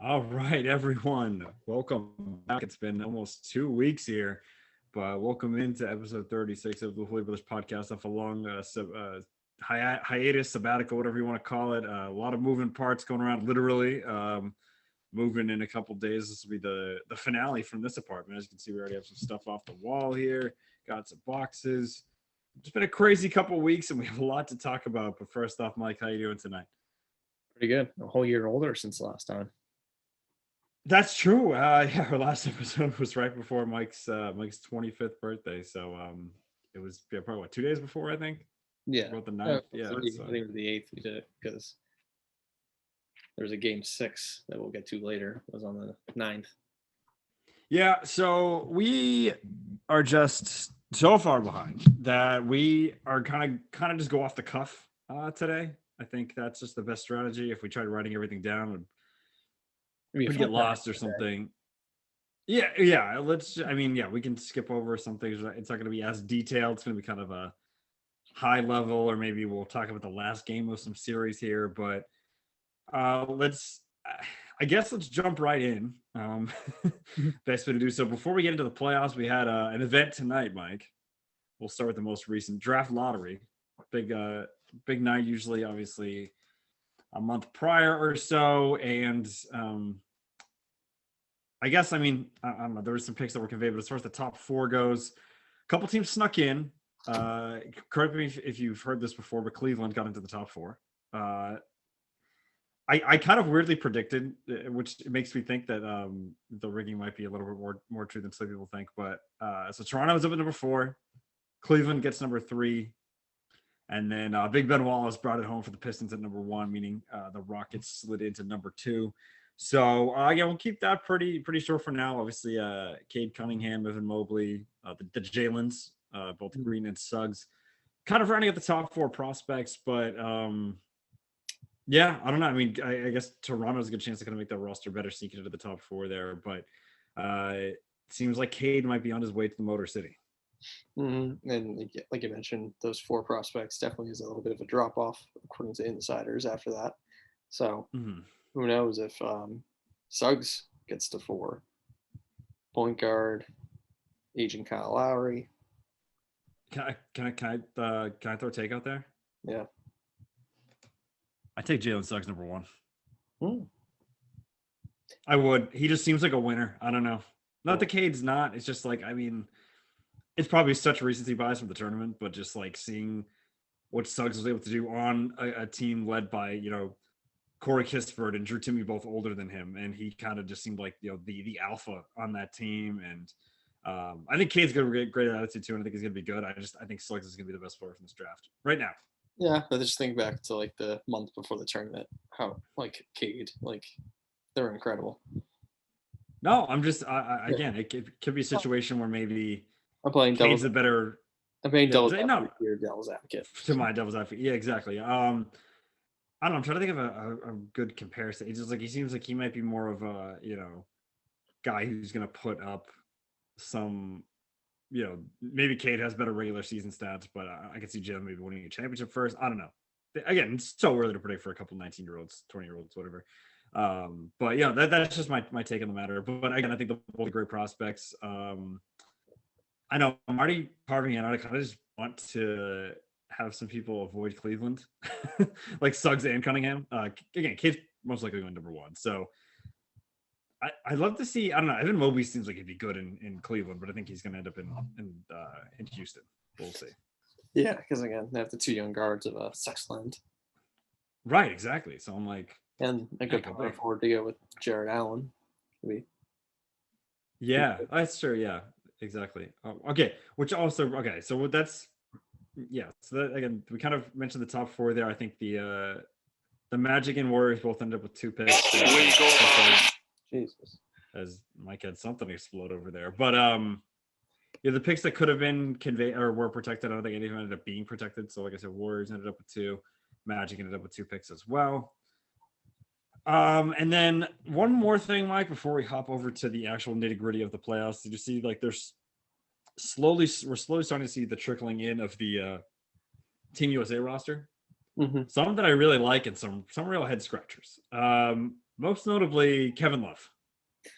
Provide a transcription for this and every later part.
All right, everyone. Welcome back. It's been almost 2 weeks here, but welcome into episode 36 of the Hooley Brothers podcast off a long hiatus, sabbatical, whatever you want to call it. A lot of moving parts going around, literally. Moving in a couple days. This will be the finale from this apartment. As you can see, we already have some stuff off the wall here. Got some boxes. It's been a crazy couple weeks, and we have a lot to talk about. But first off, Mike, how you doing tonight? Pretty good. A whole year older since last time. That's true. Yeah, our last episode was right before Mike's 25th birthday. So it was probably 2 days before, I think. Yeah. About the ninth. Yeah. I think So. it was the 8th we did it because there's a game 6 that we'll get to later. It was on the 9th. Yeah, so we are just so far behind that we are kind of just go off the cuff today. I think that's just the best strategy. If we tried writing everything down, we'd get lost or something. Yeah. We can skip over some things. It's not going to be as detailed. It's going to be kind of a high level, or maybe we'll talk about the last game of some series here. But I guess let's jump right in. Best way to do so. Before we get into the playoffs, we had an event tonight, Mike. We'll start with the most recent draft lottery. Big night, usually, obviously, a month prior or so. And I don't know. There were some picks that were conveyed, but as far as the top four goes, a couple teams snuck in. Correct me if you've heard this before, but Cleveland got into the top four. I kind of weirdly predicted, which makes me think that the rigging might be a little bit more true than some people think. But so Toronto is up at number 4, Cleveland gets number 3, and then Big Ben Wallace brought it home for the Pistons at number 1, meaning the Rockets slid into number 2. So we'll keep that pretty short for now. Obviously, Cade Cunningham, Evan Mobley, the Jalen's, both Green and Suggs, kind of running at the top 4 prospects, but. Yeah, I don't know. I mean, I guess Toronto's a good chance to kind of make that roster better, sneaking into the top 4 there. But it seems like Cade might be on his way to the Motor City. Mm-hmm. And like you mentioned, those 4 prospects definitely is a little bit of a drop off according to insiders after that. So who knows if Suggs gets to 4, point guard, aging Kyle Lowry. Can I throw a take out there? Yeah. I take Jalen Suggs number 1. I would. He just seems like a winner. I don't know. Not the Cade's not. It's just like, I mean, it's probably such recency bias from the tournament, but just like seeing what Suggs was able to do on a team led by, Corey Kispert and Drew Timme, both older than him, and he kind of just seemed like the alpha on that team. And I think Cade's got a great attitude too, and I think he's gonna be good. I think Suggs is gonna be the best player from this draft right now. Yeah, but just think back to like the month before the tournament, how like Cade, like they're incredible. No, I'm just again, it could be a situation where maybe I'm playing Cade's a better. I'm playing devil's advocate. To my devil's advocate, yeah, exactly. I don't know. I'm trying to think of a good comparison. It's just like he seems like he might be more of a guy who's going to put up some. Maybe Cade has better regular season stats, but I can see Jalen maybe winning a championship first. I don't know. Again, it's so early to predict for a couple 19-year-olds, 20-year-olds, whatever. But yeah, that's just my take on the matter. But again, I think they're both great prospects. I know I'm already carving it out. I kind of just want to have some people avoid Cleveland, like Suggs and Cunningham. Again, Cade's most likely going number 1. So I'd love to see. I don't know. Evan Mobley seems like he'd be good in Cleveland, but I think he's going to end up in Houston. We'll see. Yeah, because again, they have the 2 young guards of Sexland. Right, exactly. So I'm like, and a good power forward to go with Jared Allen. Yeah, that's true. Yeah, exactly. Okay, so that's So that, again, we kind of mentioned the top 4 there. I think the Magic and Warriors both ended up with 2 picks. Jesus. As Mike had something explode over there. But the picks that could have been conveyed or were protected, I don't think any of them ended up being protected. So like I said, Warriors ended up with 2, Magic ended up with 2 picks as well. And then one more thing, Mike, before we hop over to the actual nitty-gritty of the playoffs. Did you see we're slowly starting to see the trickling in of the Team USA roster? Some that I really like, and some real head scratchers. Most notably, Kevin Love.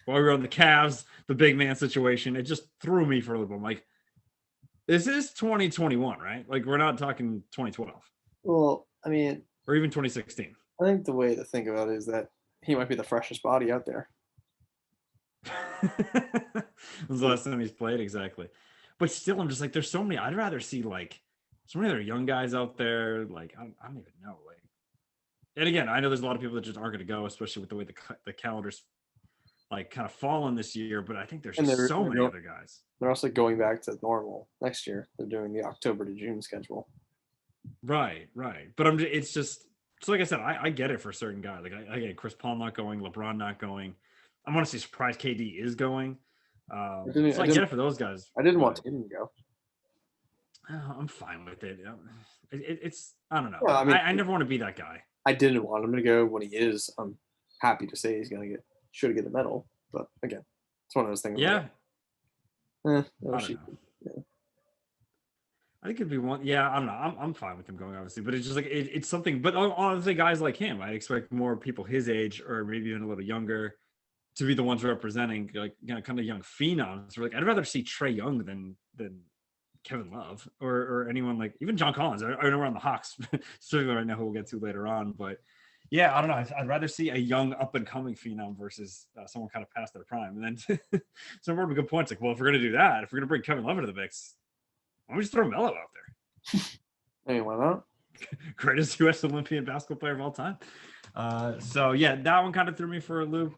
While we were on the Cavs, the big man situation, it just threw me for a little bit. I'm like, this is 2021, right? Like, we're not talking 2012. Well, I mean, or even 2016. I think the way to think about it is that he might be the freshest body out there. When's the last time he's played? Exactly. But still, I'm just like, there's so many. I'd rather see like so many other young guys out there. Like, I don't even know. Like, and again, I know there's a lot of people that just aren't going to go, especially with the way the calendar's like kind of fallen this year. But I think there's just so many other guys. They're also going back to normal next year. They're doing the October to June schedule. Right. But it's just, so like I said, I get it for certain guys. Like I get Chris Paul not going, LeBron not going. I'm honestly surprised KD is going. I get it for those guys. I didn't want Tatum to go. I'm fine with it. It's I don't know. Yeah, I never want to be that guy. I didn't want him to go. When he is, I'm happy to say he's gonna should get a medal. But again, it's one of those things. Yeah. Like, I think it'd be one. Yeah, I don't know. I'm fine with him going, obviously, but it's just like it's something. But honestly, guys like him, I expect more people his age or maybe even a little younger to be the ones representing, like, you know, kind of young phenoms. Like, I'd rather see Trae Young than Kevin Love or anyone like even John Collins. I know we're on the Hawks certainly right now, who we'll get to later on, but yeah, I don't know. I'd rather see a young up and coming phenom versus someone kind of past their prime. And then some more good points like, well, if we're gonna do that, if we're gonna bring Kevin Love into the mix, why don't we just throw Melo out there? Hey, why not? Greatest U.S. Olympian basketball player of all time. So yeah, that one kind of threw me for a loop.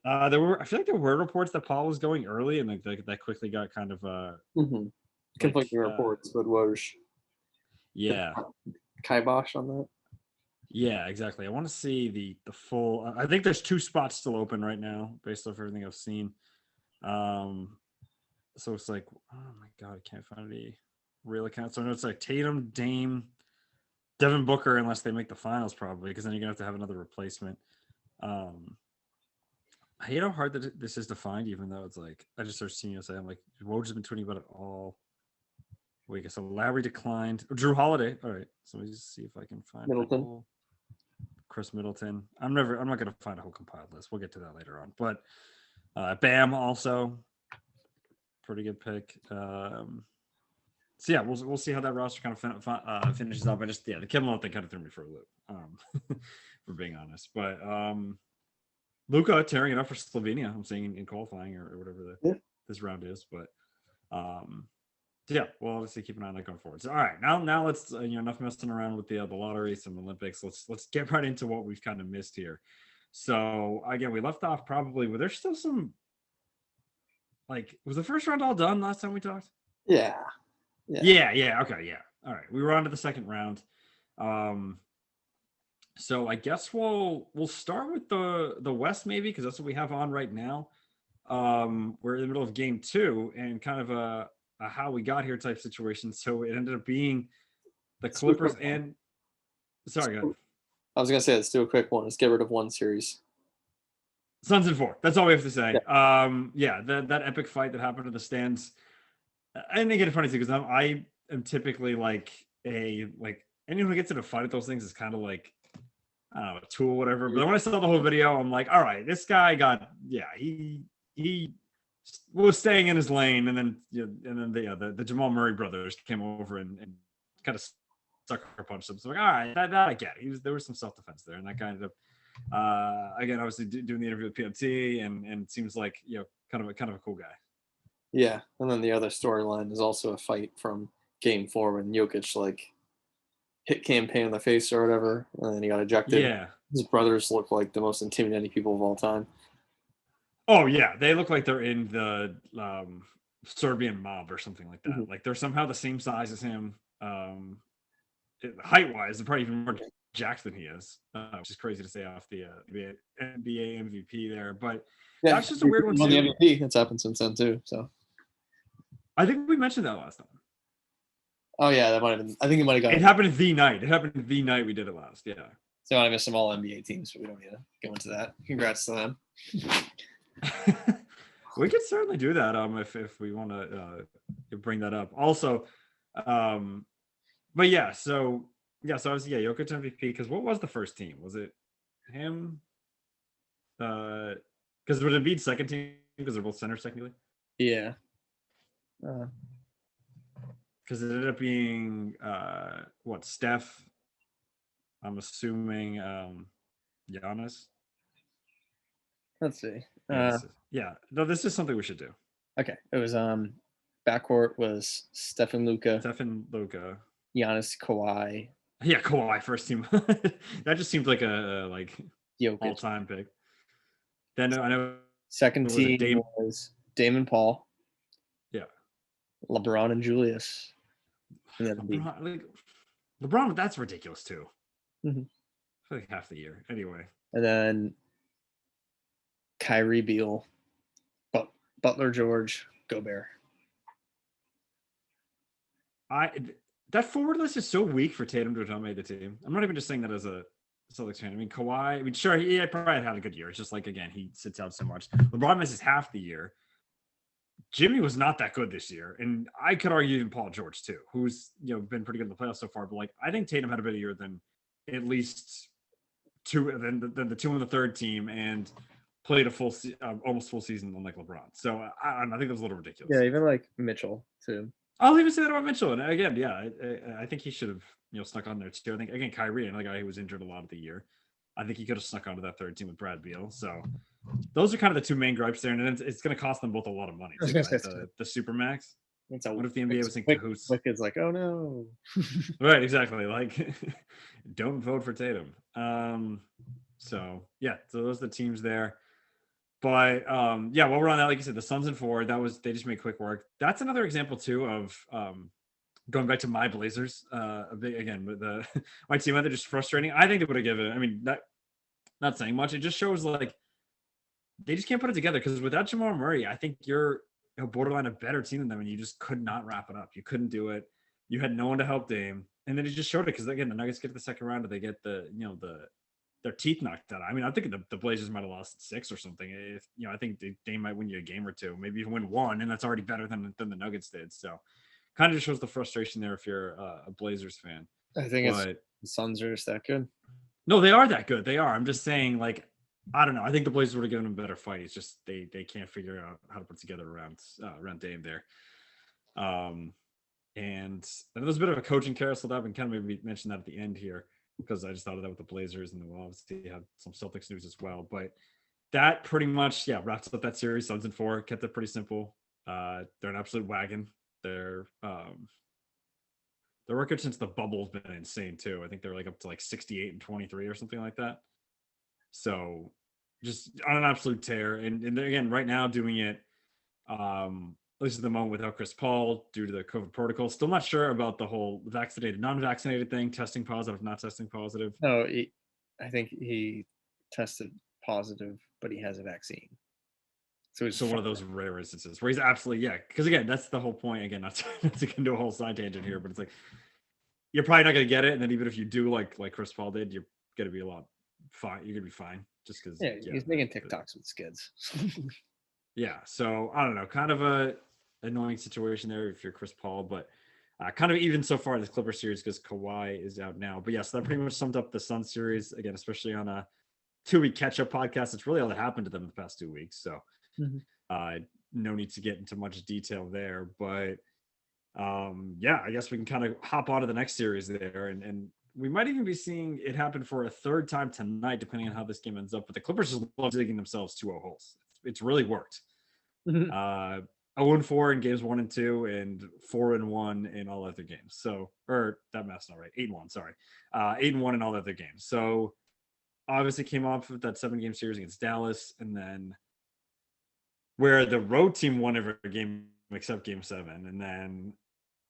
I feel like there were reports that Paul was going early, and like that quickly got kind of conflicting reports, but Woj. Yeah. Kibosh on that. Yeah, exactly. I want to see the full. I think there's 2 spots still open right now, based off everything I've seen. So it's like, oh my god, I can't find any real accounts. So I know it's like Tatum, Dame, Devin Booker, unless they make the finals, probably, because then you're gonna have another replacement. I hate how hard that this is to find, even though it's like I just started seeing you say, I'm like, Woj has been tweeting about it all week. So Lowry declined. Drew Holiday. All right, so let me just see if I can find Middleton. Chris Middleton. I'm not gonna find a whole compiled list. We'll get to that later on. But Bam also pretty good pick. So yeah, we'll see how that roster kind of finishes up. I just the Kevin Love thing kind of threw me for a loop, for being honest. But Luka tearing it up for Slovenia. I'm saying in qualifying or whatever this round is. But yeah, we'll obviously keep an eye on that going forward. So all right, now let's enough messing around with the lotteries and the Olympics. Let's get right into what we've kind of missed here. So again, we left off probably where there's still some, like, was the first round all done last time we talked? Yeah. Okay, yeah. All right, we were on to the second round. So I guess we'll start with the West, maybe, because that's what we have on right now. We're in the middle of game 2 and kind of a how we got here type situation. So it ended up being the Clippers and sorry, go ahead. I was gonna say, let's do a quick one. Let's get rid of one series. Suns in 4. That's all we have to say. Yeah. That epic fight that happened in the stands. And again, it's funny too, because I am typically like anyone who gets in a fight at those things is kind of like, I don't know, a tool, whatever. But when I saw the whole video, I'm like, all right, this guy he was staying in his lane, and then the Jamal Murray brothers came over and kind of sucker punched him. So like, all right, that I get. There was some self-defense there, and that kind of again, obviously doing the interview with PMT, and seems like kind of a cool guy. Yeah, and then the other storyline is also a fight from game 4 when Jokic like hit campaign in the face or whatever, and then he got ejected. Yeah, his brothers look like the most intimidating people of all time. Oh yeah, they look like they're in the Serbian mob or something like that. Mm-hmm. Like they're somehow the same size as him. Height-wise, they're probably even more jacked than he is, which is crazy to say off the NBA MVP there. But yeah, that's just a weird one too. The MVP, it's happened since then too. So I think we mentioned that last time. Oh yeah, that might have been. I think it might have It happened the night. It happened the night we did it last. Yeah. So I missed some all NBA teams, but we don't need to go into that. Congrats to them. We could certainly do that if we want to bring that up also, but yeah, so Yeah, so obviously, yeah, Jokic MVP. Because what was the first team? Was it him? Because would it be second team because they're both centers technically? Yeah. Because it ended up being what, Steph? I'm assuming Giannis. Let's see. Yeah. No, this is something we should do. Okay. It was backcourt was Stephen Luka, Stephen Luka, Giannis, Kawhi, yeah, Kawhi first team. That just seems like a Jokic. all-time pick. Then I know second team was Damon Paul. Yeah. LeBron and Julius. And then LeBron, that's ridiculous too. Mm-hmm. For like half the year. Anyway. And then Kyrie, Beal, Butler, George, Gobert. That forward list is so weak for Tatum to have made the team. I'm not even just saying that as a Celtics fan. I mean, Kawhi, sure, he probably had a good year. It's just like, again, he sits out so much. LeBron misses half the year. Jimmy was not that good this year. And I could argue even Paul George too, who's, been pretty good in the playoffs so far. But like, I think Tatum had a better year than at least than the two on the third team and played a almost full season unlike LeBron. So I think that was a little ridiculous. Yeah, even like Mitchell too. I'll even say that about Mitchell. And again, yeah, I think he should have snuck on there too. I think again Kyrie, another guy who was injured a lot of the year. I think he could have snuck onto that third team with Brad Beal. So those are kind of the two main gripes there, and it's going to cost them both a lot of money. Too, right? The Supermax. What if the NBA was in cahoots? Wicked's like, oh no. Right, exactly. Like, don't vote for Tatum. So those are the teams there. But while we're on that, like you said, the Suns and 4, they just made quick work. That's another example too of going back to my Blazers. Again, with my team, they're just frustrating. I think they would have given it. I mean, not saying much. It just shows like they just can't put it together because without Jamal Murray, I think you're borderline a better team than them, and you just could not wrap it up. You couldn't do it. You had no one to help Dame, and then it just showed it because again, the Nuggets get to the second round, and they get their teeth knocked out. I mean, I think the Blazers might have lost 6 or something. If I think they might win you a game or two, maybe even win 1, and that's already better than the Nuggets did. So, kind of just shows the frustration there if you're a Blazers fan. I think the Suns are just that good. No, they are that good. They are. I'm just saying, like, I don't know. I think the Blazers would have given them a better fight. It's just they can't figure out how to put together around Dame there. And there's a bit of a coaching carousel that I've been kind of maybe mentioned that at the end here because I just thought of that with the Blazers, and then we'll obviously have some Celtics news as well. But that pretty much wraps up that series. Suns and 4 kept it pretty simple. They're an absolute wagon. Their record since the bubble has been insane too. I think they're like up to like 68-23 or something like that. So just on an absolute tear. And again, right now doing it, at least at the moment without Chris Paul due to the COVID protocol. Still not sure about the whole vaccinated, non-vaccinated thing, testing positive, not testing positive. No, I think he tested positive, but he has a vaccine. So one of those rare instances where he's absolutely, because again, that's the whole point. Again, not to get into a whole side tangent here, but it's like you're probably not going to get it, and then even if you do, like Chris Paul did, you're going to be a lot fine. You're going to be fine just because. Yeah, he's making TikToks with skids. Yeah, so I don't know, kind of a annoying situation there if you're Chris Paul, but kind of even so far in this Clipper series because Kawhi is out now. But yes, that pretty much summed up the Sun series again, especially on a 2-week catch-up podcast. It's really all that happened to them in the past 2 weeks, so no need to get into much detail there. But I guess we can kind of hop on to the next series there, and we might even be seeing it happen for a third time tonight, depending on how this game ends up. But the Clippers just love digging themselves 2-0 holes. It's really worked. 0-4 in games 1 and 2, and 4-1 in all other games. So, or that math's not right. 8-1, sorry. 8-1 in all other games. So, obviously came off of that 7-game series against Dallas, and then where the road team won every game except Game 7, and then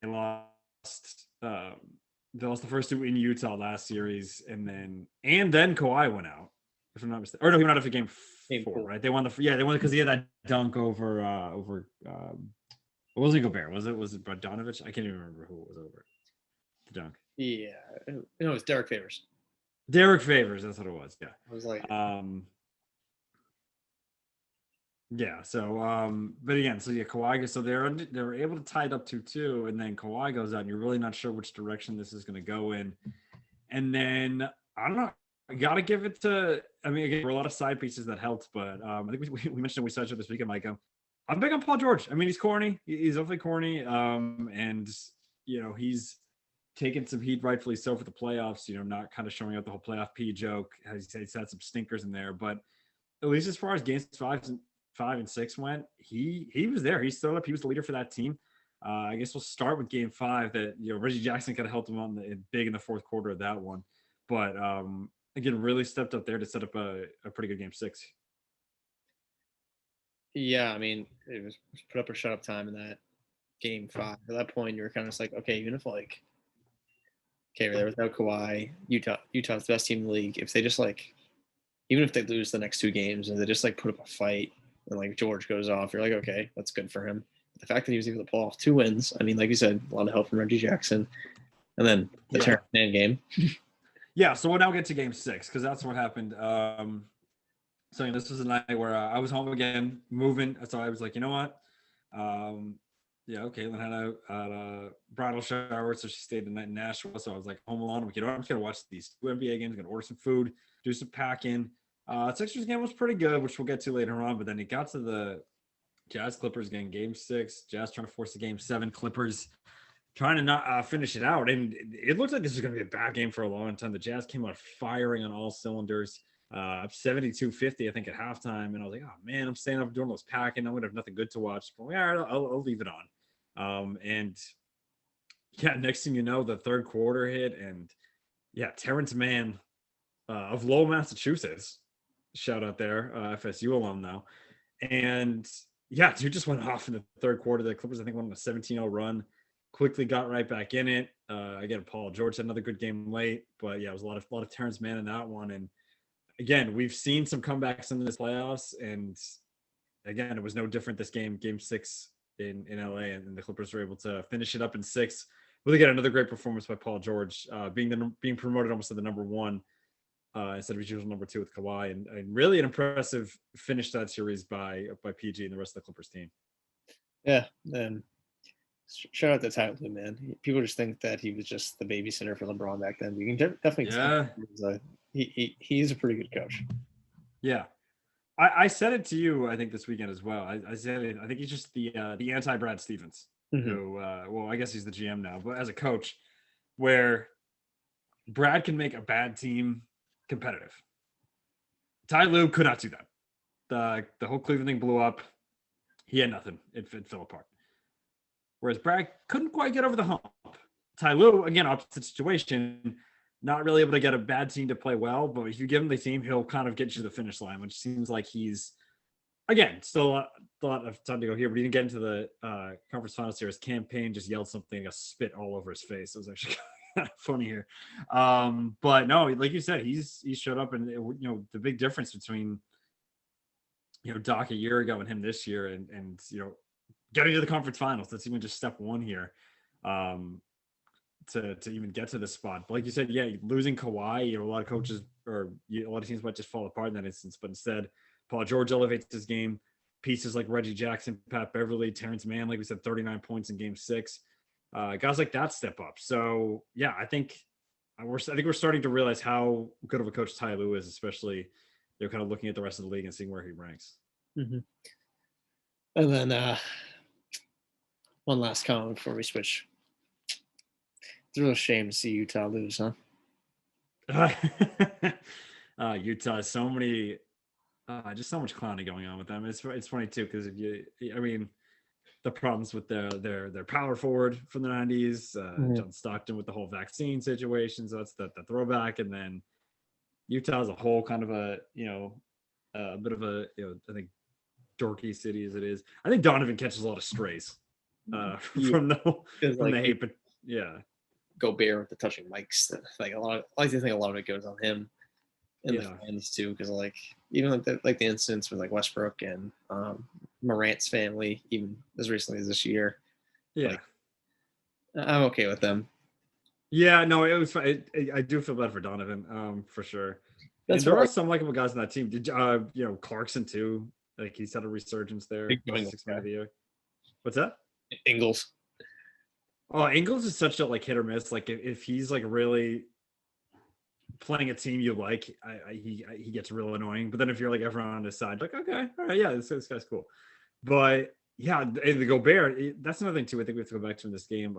they lost. They lost the first 2 in Utah last series, and then Kawhi went out, if I'm not mistaken. Or no, he went out after game 4, right? They won because he had that dunk over what was it, Gobert? Was it Bogdanovic? I can't even remember who it was over. The dunk. Yeah, no, it was Derek Favors. Derek Favors, that's what it was. Yeah. I was like, Yeah. So, but again, so yeah, Kawhi. So they're able to tie it up 2-2, and then Kawhi goes out, and you're really not sure which direction this is going to go in. And then I don't know. I gotta give it to. I mean, again, there were a lot of side pieces that helped, but I think we mentioned we saw each other this weekend, Mike. I'm big on Paul George. I mean, he's corny. He's definitely corny. And he's taken some heat, rightfully so, for the playoffs. Not kind of showing out the whole playoff P joke. As he's had some stinkers in there, but at least as far as games 5 and 6 went, he was there. He stood up. He was the leader for that team. I guess we'll start with Game 5. That Reggie Jackson kind of helped him on big in the fourth quarter of that one, but again, really stepped up there to set up a pretty good Game 6. Yeah, I mean, it was put up or shut up time in that Game 5. At that point, you were kind of just like, okay, even if okay, there was no Kawhi, Utah's the best team in the league. If they just even if they lose the next 2 games and they just put up a fight and George goes off, you're like, okay, that's good for him. The fact that he was able to pull off 2 wins, I mean, like you said, a lot of help from Reggie Jackson, and then the Terrence Mann game. Yeah, so we'll now get to Game 6 because that's what happened. So this was a night where I was home again, moving. So I was like, you know what? Caitlin had a bridal shower, so she stayed the night in Nashville. So I was like, home alone. I'm just gonna watch these 2 NBA games. Gonna order some food, do some packing. Sixers game was pretty good, which we'll get to later on. But then it got to the Jazz Clippers game, Game 6. Jazz trying to force a Game 7. Clippers trying to not finish it out, and it looked like this was going to be a bad game for a long time. The Jazz came out firing on all cylinders. 72-50, I think, at halftime, and I was like, oh man, I'm staying up doing those packing. I'm gonna have nothing good to watch. But yeah, I'll leave it on. And yeah, next thing you know, the third quarter hit, and yeah, Terrence Mann of Lowell, Massachusetts, shout out there, FSU alum now, and yeah, dude just went off in the third quarter. The Clippers, I think, went on a 17-0 run. Quickly got right back in it. Again, Paul George had another good game late, but yeah, it was a lot of Terrence Mann in that one. And again, we've seen some comebacks in this playoffs, and again, it was no different this game, Game 6 in LA, and the Clippers were able to finish it up in 6. Really get another great performance by Paul George, being promoted almost to the number 1 instead of his usual number 2 with Kawhi, and really an impressive finish to that series by PG and the rest of the Clippers team. Yeah, and shout out to Tyler, man. People just think that he was just the babysitter for LeBron back then. You can definitely tell he's a pretty good coach. Yeah. I said it to you, I think, this weekend as well. I said it. I think he's just the anti-Brad Stevens, who, well, I guess he's the GM now, but as a coach, where Brad can make a bad team competitive. Ty Lue could not do that. The whole Cleveland thing blew up. He had nothing. It fell apart. Whereas Brad couldn't quite get over the hump. Ty Lue, again, opposite situation, not really able to get a bad team to play well, but if you give him the team, he'll kind of get you to the finish line, which seems like he's, again, still a lot of time to go here, but he didn't get into the conference finals here. His campaign just yelled something, a spit all over his face. It was actually kind of funny here. But no, like you said, he showed up, and the big difference between Doc a year ago and him this year, and getting to the conference finals, that's even just step 1 here. To even get to this spot. But like you said, yeah, losing Kawhi, a lot of coaches or a lot of teams might just fall apart in that instance. But instead, Paul George elevates his game. Pieces like Reggie Jackson, Pat Beverly, Terrence Mann, like we said, 39 points in Game 6. Guys like that step up. So yeah, I think we're starting to realize how good of a coach Ty Lue is, especially kind of looking at the rest of the league and seeing where he ranks. Mm-hmm. And then one last comment before we switch. It's a real shame to see Utah lose, huh? Utah has so many, just so much clowning going on with them. It's funny too because the problems with their power forward from the 90s, John Stockton with the whole vaccine situation, so that's the throwback, and then Utah as a whole, kind of a bit of a I think dorky city as it is. I think Donovan catches a lot of strays from the hate, but yeah. Gobert with the touching mics. I like to think a lot of it goes on him and the fans too, because even the incidents with Westbrook and Morant's family, even as recently as this year. Yeah, I'm okay with them. Yeah, no, it was. I do feel bad for Donovan, for sure. And there are some likable guys on that team. Did Clarkson too? Like he's had a resurgence there. Big 6 man of the year. What's that? Ingles. Oh, Ingles is such a like hit or miss. Like if he's like really playing a team you like, he gets real annoying. But then if you're like everyone on his side, like okay, all right, yeah, this guy's cool. But yeah, and the Gobert, that's another thing too. I think we have to go back to in this game.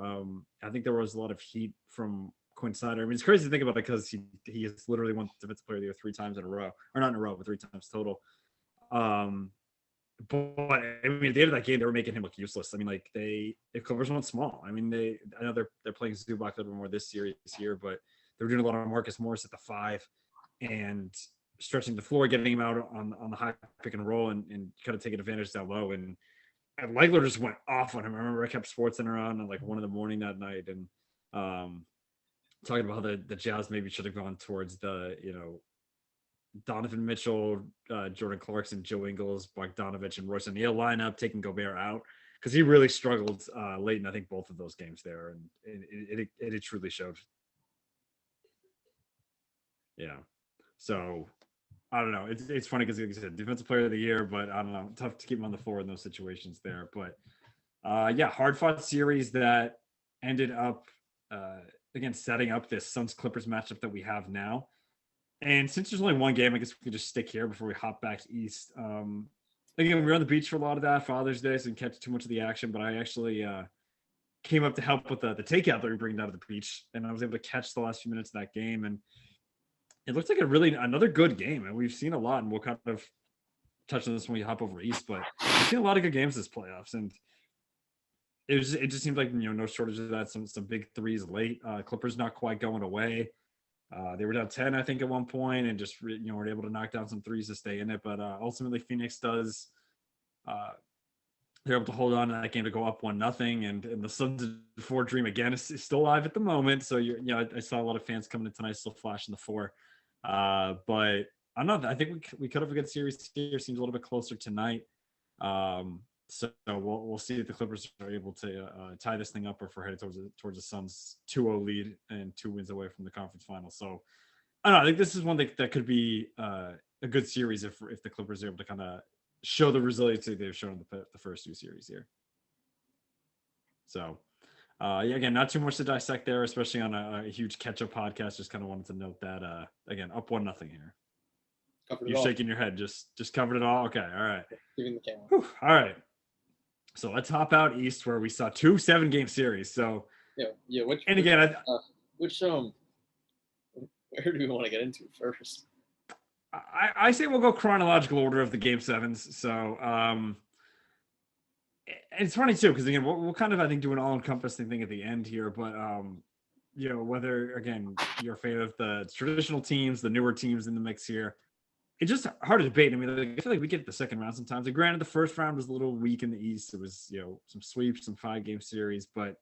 I think there was a lot of heat from Quinn Snyder. I mean, it's crazy to think about because he has literally won Defensive Player of the Year 3 times in a row, or not in a row, but 3 times total. But I mean, at the end of that game, they were making him look useless. I mean, like if Clippers went small. I mean, I know they're playing Zubac a little bit more this series here, but they were doing a lot of Marcus Morris at the 5 and stretching the floor, getting him out on the high pick and roll, and kind of taking advantage down low. And Legler just went off on him. I remember I kept SportsCenter on at like 1 a.m. that night, and talking about how the Jazz maybe should have gone towards the Donovan Mitchell, Jordan Clarkson, Joe Ingles, Bogdanovich, and Royce O'Neal lineup, taking Gobert out because he really struggled late in I think both of those games there, and it truly showed. Yeah, so I don't know. It's funny because like I said, Defensive Player of the Year, but I don't know, tough to keep him on the floor in those situations there. But yeah, hard fought series that ended up again setting up this Suns Clippers matchup that we have now. And since there's only one game, I guess we could just stick here before we hop back east. Again, we were on the beach for a lot of that Father's Day, so didn't catch too much of the action. But I actually came up to help with the takeout that we were bringing down to the beach, and I was able to catch the last few minutes of that game. And it looks like another good game. And we've seen a lot, and we'll kind of touch on this when we hop over east. But we've seen a lot of good games this playoffs, and it just seemed like no shortage of that. Some big threes late. Clippers not quite going away. They were down 10, I think, at one point, and just were able to knock down some threes to stay in it. But ultimately, Phoenix does. They're able to hold on to that game to go up 1-0, and the Suns' 4 dream again is still alive at the moment. So I saw a lot of fans coming in tonight, still flashing the 4. But I don't know. I think we could have a good series here. Seems a little bit closer tonight. So we'll see if the Clippers are able to tie this thing up, or if we're headed towards the Suns' 2-0 lead and 2 wins away from the conference final. So I don't know. I think this is one that could be a good series if the Clippers are able to kind of show the resiliency they've shown in the first 2 series here. So yeah, again, not too much to dissect there, especially on a huge catch-up podcast. Just kind of wanted to note that again, up 1-0 here. You're shaking your head. Just covered it all. Okay, all right. Giving the camera. Whew, all right. So let's hop out east where we saw 2 7-game series. So yeah. Where do we want to get into first? I say we'll go chronological order of the game 7s. So it's funny too because again we'll kind of I think do an all-encompassing thing at the end here, but whether again you're a fan of the traditional teams, the newer teams in the mix here. It's just hard to debate. I mean, I feel like we get the second round sometimes. Like, granted, the first round was a little weak in the East. It was, some sweeps, some 5-game series. But,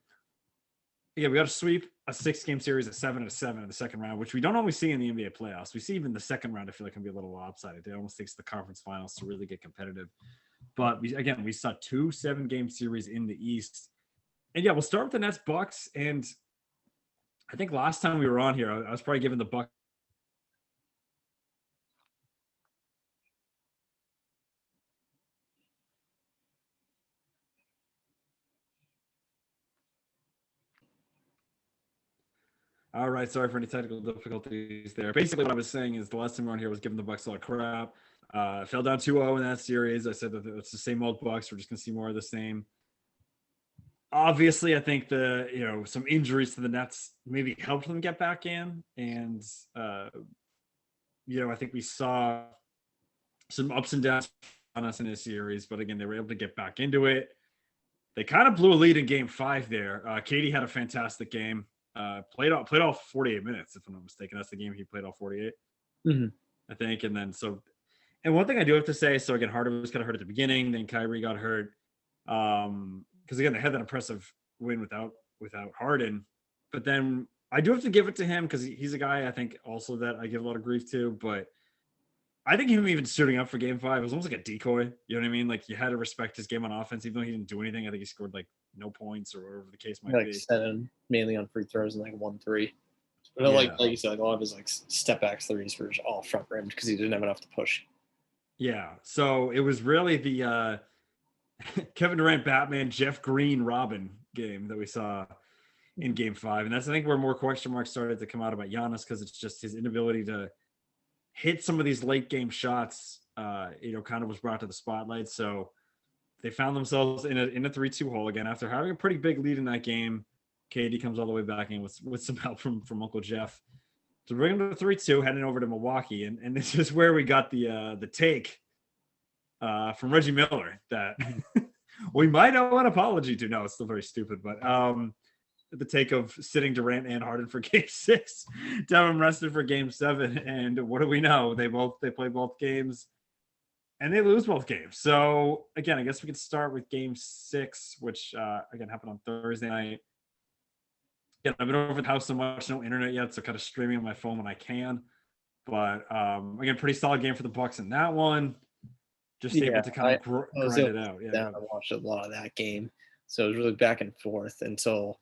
yeah, we got a sweep, a 6-game series, a 7-7 in the second round, which we don't always see in the NBA playoffs. We see even the second round, I feel like, can be a little lopsided. It almost takes the conference finals to really get competitive. But, we saw 2 7-game series in the East. And, yeah, we'll start with the Nets Bucks. And I think last time we were on here, I was probably giving the Bucks. All right, sorry for any technical difficulties there. Basically, what I was saying is the last time we were on here was giving the Bucks a lot of crap. Fell down 2-0 in that series. I said that it's the same old Bucks. We're just going to see more of the same. Obviously, I think some injuries to the Nets maybe helped them get back in. And, I think we saw some ups and downs on us in this series. But again, they were able to get back into it. They kind of blew a lead in game 5 there. Katie had a fantastic game. Played all 48 minutes, if I'm not mistaken. That's the game he played all 48, I think. And then and one thing I do have to say, so again, Harden was kind of hurt at the beginning, then Kyrie got hurt. Because again, they had that impressive win without Harden. But then I do have to give it to him because he's a guy I think also that I give a lot of grief to. But I think him even suiting up for game 5 was almost like a decoy. You know what I mean? Like you had to respect his game on offense, even though he didn't do anything. I think he scored like no points or whatever the case might be. 7, mainly on free throws, and like 1 3. But like you said, like a lot of his like step back threes were all front rimmed because he didn't have enough to push. Yeah. So it was really the Kevin Durant, Batman, Jeff Green, Robin game that we saw in Game 5, and that's I think where more question marks started to come out about Giannis because it's just his inability to hit some of these late game shots. Kind of was brought to the spotlight. So they found themselves in a 3-2 hole again after having a pretty big lead in that game. KD comes all the way back in with some help from Uncle Jeff to bring them to 3-2, heading over to Milwaukee, and this is where we got the take from Reggie Miller that we might owe an apology to. No, it's still very stupid, but the take of sitting Durant and Harden for Game 6, to have them rested for Game 7, and what do we know? They play both games, and they lose both games. So again, I guess we could start with Game 6, which again happened on Thursday night. Yeah, I've been over the house so much, no internet yet, so kind of streaming on my phone when I can. But again, pretty solid game for the Bucks in that one. Just able to kind of grind it out. Yeah, I watched a lot of that game, so it was really back and forth until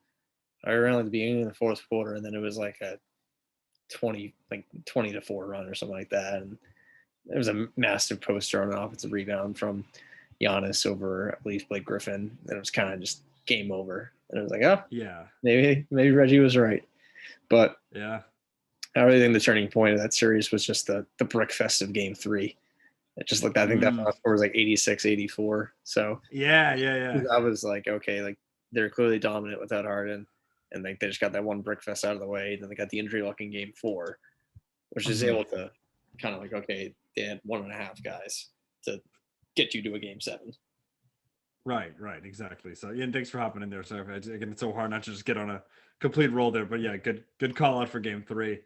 around the beginning of the fourth quarter, and then it was like a 20-4 run or something like that, and there was a massive poster on an offensive rebound from Giannis over, I believe, Blake Griffin, and it was kind of just game over. And it was like, oh, yeah, maybe Reggie was right. But yeah, I really think the turning point of that series was just the brick fest of Game 3. It just looked, I think that score was like 86-84. So yeah. I was like, okay, like they're clearly dominant without Harden, and like they just got that one brick fest out of the way. Then they got the injury luck in Game 4, which is able to kind of like, okay, they had 1.5 guys to get you to a Game 7. Right, exactly. So yeah, thanks for hopping in there. So again, it's so hard not to just get on a complete roll there, but yeah, good call out for Game 3.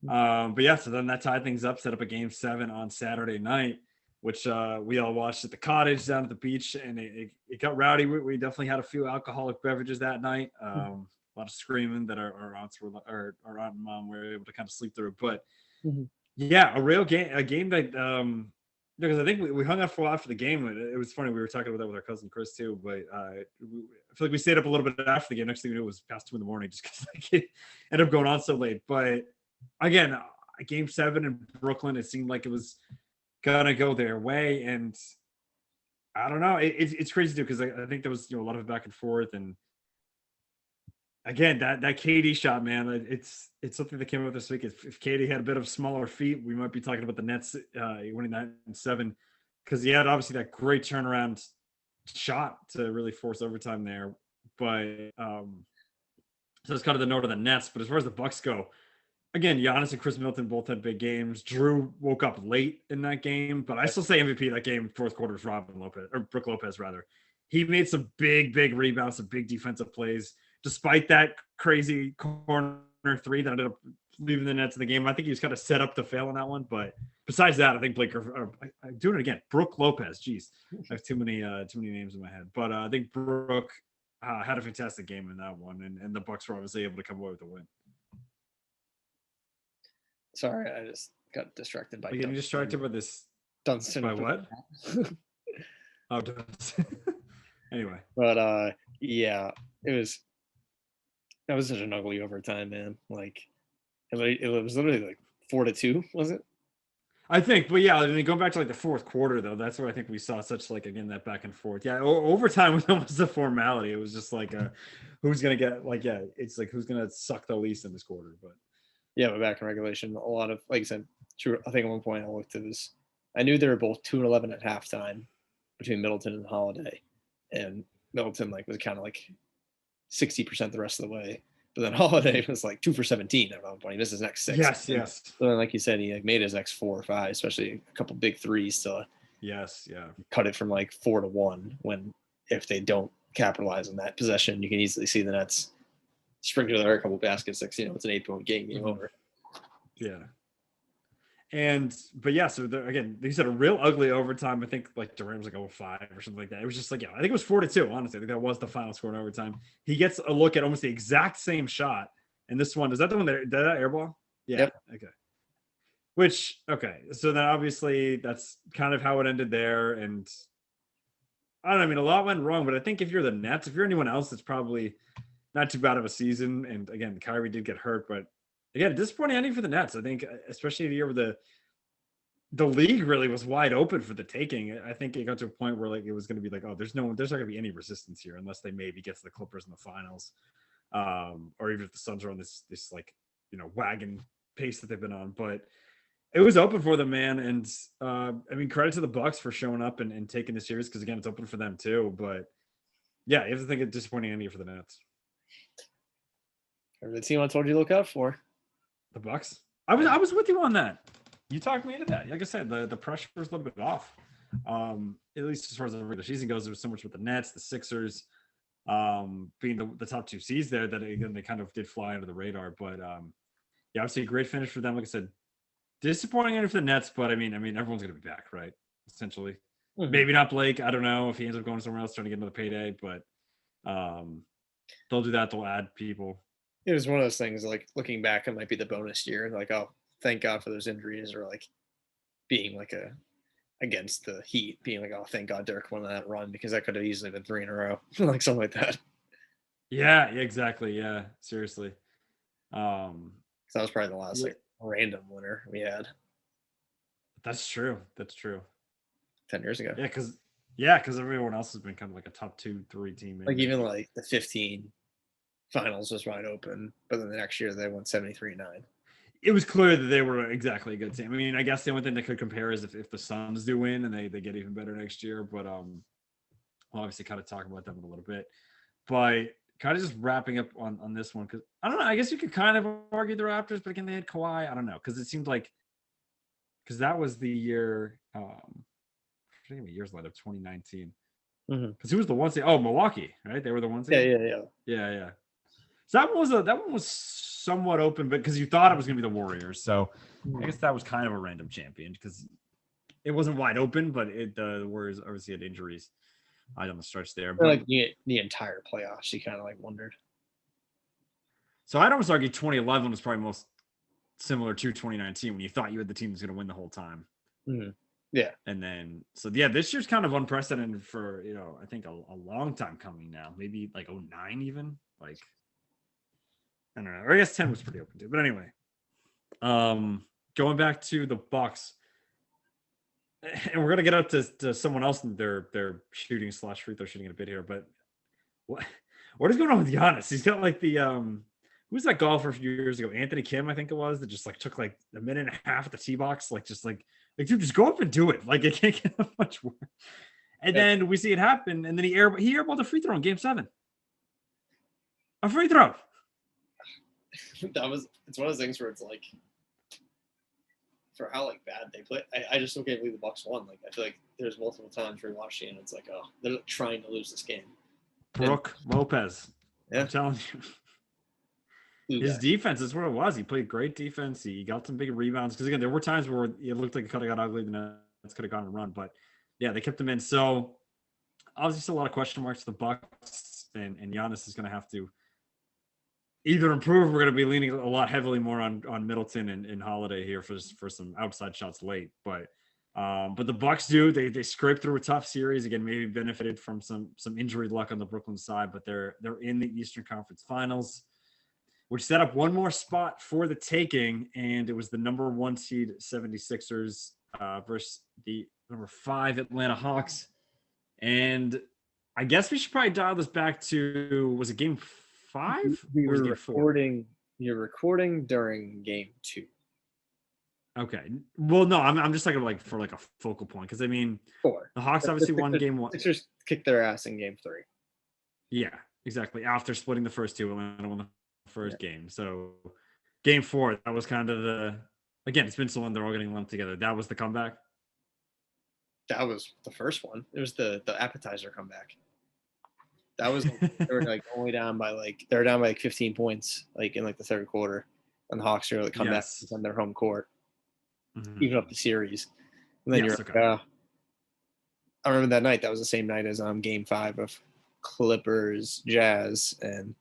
But yeah, so then that tied things up, set up a Game 7 on Saturday night, which we all watched at the cottage down at the beach, and it got rowdy. We definitely had a few alcoholic beverages that night. A lot of screaming that our aunts were, or our aunt and mom were able to kind of sleep through. But yeah, a game that because I think we hung out for a while after the game. It was funny. We were talking about that with our cousin Chris too. But I feel like we stayed up a little bit after the game. Next thing we knew, it was past 2 a.m. just because it ended up going on so late. But again, Game 7 in Brooklyn, it seemed like it was gonna go their way, and I don't know. It's crazy too because I think there was a lot of back and forth, and again that KD shot, man, it's something that came up this week. If KD had a bit of smaller feet, we might be talking about the Nets winning that in 7, because he had obviously that great turnaround shot to really force overtime there. But so it's kind of the note of the Nets. But as far as the Bucks go, again, Giannis and Chris Middleton both had big games. Drew woke up late in that game, but I still say MVP of that game, fourth quarter, was Brook Lopez rather. He made some big rebounds, some big defensive plays, despite that crazy corner 3 that ended up leaving the Nets in the game. I think he was kind of set up to fail on that one, but besides that, I think I'm doing it again. Brook Lopez, geez, I have too many names in my head, but I think Brook had a fantastic game in that one, and the Bucks were obviously able to come away with the win. Sorry, I just got distracted by. Getting distracted by this. Dunston. By what? Oh, Dunston. Anyway. But yeah, that was such an ugly overtime, man. Like it was literally like 4-2, was it? I think, but yeah, I mean, going back to like the fourth quarter though, that's where I think we saw such like again that back and forth. Yeah, overtime was almost a formality. It was just like who's gonna get it's like who's gonna suck the least in this quarter, but. Yeah, but back in regulation, a lot of, like I said, true. I think at one point I looked at this. I knew they were both 2-11 at halftime between Middleton and Holiday, and Middleton was kind of like 60% the rest of the way. But then Holiday was like 2 for 17 at one point. He missed his next 6. Yes. So then, like you said, he made his next 4 or 5, especially a couple big threes to cut it from like 4-1. When if they don't capitalize on that possession, you can easily see the Nets string together a couple baskets. It's an 8-point game over. Yeah. But yeah, so again, they said a real ugly overtime. I think like Durant was like 05 or something like that. It was just like, I think it was 4-2. Honestly, I think that was the final score in overtime. He gets a look at almost the exact same shot. And this one, is that the one that airball? Yeah. Yep. Okay. So then obviously that's kind of how it ended there. And I don't know. I mean, a lot went wrong, but I think if you're the Nets, if you're anyone else, it's probably not too bad of a season. And again, Kyrie did get hurt, but again, disappointing ending for the Nets. I think, especially the year with the league really was wide open for the taking. I think it got to a point where like it was going to be like, oh, there's not going to be any resistance here unless they maybe get to the Clippers in the finals, or even if the Suns are on this like wagon pace that they've been on. But it was open for them, man. And I mean, credit to the Bucks for showing up and taking the series because again, it's open for them too. But yeah, you have to think it's disappointing ending for the Nets. The team I told you to look out for. The Bucks. I was with you on that. You talked me into that. Like I said, the pressure was a little bit off. At least as far as the regular season goes, there was so much with the Nets, the Sixers, being the top two seeds there that again they kind of did fly under the radar. But yeah, obviously a great finish for them. Like I said, disappointing ending for the Nets, but I mean everyone's gonna be back, right? Essentially. Mm-hmm. Maybe not Blake. I don't know if he ends up going somewhere else trying to get another payday, but they'll do that. They'll add people. It was one of those things like looking back, it might be the bonus year. Like, oh, thank God for those injuries, or like being like against the Heat, being like, oh, thank God Dirk won that run because that could have easily been 3 in a row, like something like that. Yeah, exactly. Yeah, seriously. That was probably the last like random winner we had. That's true. 10 years ago. Yeah, because everyone else has been kind of like a top 2-3 team. Like even like the 15 finals was wide open, but then the next year they won 73-9. It was clear that they were exactly a good team. I mean, I guess the only thing they could compare is if the Suns do win and they get even better next year. But we'll obviously kind of talk about them in a little bit. But kind of just wrapping up on this one, because I don't know. I guess you could kind of argue the Raptors, but again, they had Kawhi. I don't know, because it seemed like that was the year. I think years later, 2019. Because who was the one say? Oh, Milwaukee, right? They were the ones. Yeah. So that one was somewhat open, but because you thought it was going to be the Warriors, so I guess that was kind of a random champion because it wasn't wide open, but the Warriors obviously had injuries on the stretch there. But like the entire playoffs, you kind of like wondered. So I'd almost argue 2011 was probably most similar to 2019 when you thought you had the team that's going to win the whole time. Mm-hmm. Yeah. And then, so yeah, this year's kind of unprecedented for, I think a long time coming now, maybe like 2009 even, like, I don't know. Or I guess 10 was pretty open too. But anyway, going back to the Bucks, and we're going to get up to someone else in their shooting / free throw shooting in a bit here, but what is going on with Giannis? He's got like the, who's that golfer a few years ago? Anthony Kim, I think it was, that just like took like a minute and a half at the tee box, like just like dude, just go up and do it. Like it can't get much worse. And then we see it happen, and then he airballed a free throw in Game 7. A free throw. It's one of those things where it's like, for how like bad they play, I just don't can't believe the Bucks won. Like I feel like there's multiple times we're watching and it's like, oh, they're trying to lose this game. Brooke Lopez. Yeah. I'm telling you. His defense is where it was. He played great defense. He got some big rebounds. Because again, there were times where it looked like it could have got ugly. The Nets could have gone and run. But yeah, they kept him in. So obviously still a lot of question marks to the Bucks, and Giannis is going to have to either improve. We're going to be leaning a lot heavily more on Middleton and Holiday here for some outside shots late. But the Bucks they scraped through a tough series again. Maybe benefited from some injury luck on the Brooklyn side, but they're in the Eastern Conference Finals, which set up one more spot for the taking, and it was the number 1 seed 76ers versus the number 5 Atlanta Hawks. And I guess we should probably dial this back to, was it Game 5? We were recording. You're recording during Game 2. Okay. Well, no, I'm just talking like for like a focal point, because I mean, 4. The Hawks obviously won Game 1. Sixers kicked their ass in Game 3. Yeah, exactly. After splitting the first two, Atlanta won the first game. So Game 4, that was kind of again, it's been so long, they're all getting lumped together. That was the comeback. That was the first one. It was the appetizer comeback. That was they were like only down by like 15 points like in like the third quarter, and the Hawks were like come back on their home court, even up the series. And then I remember that night. That was the same night as Game 5 of Clippers Jazz, and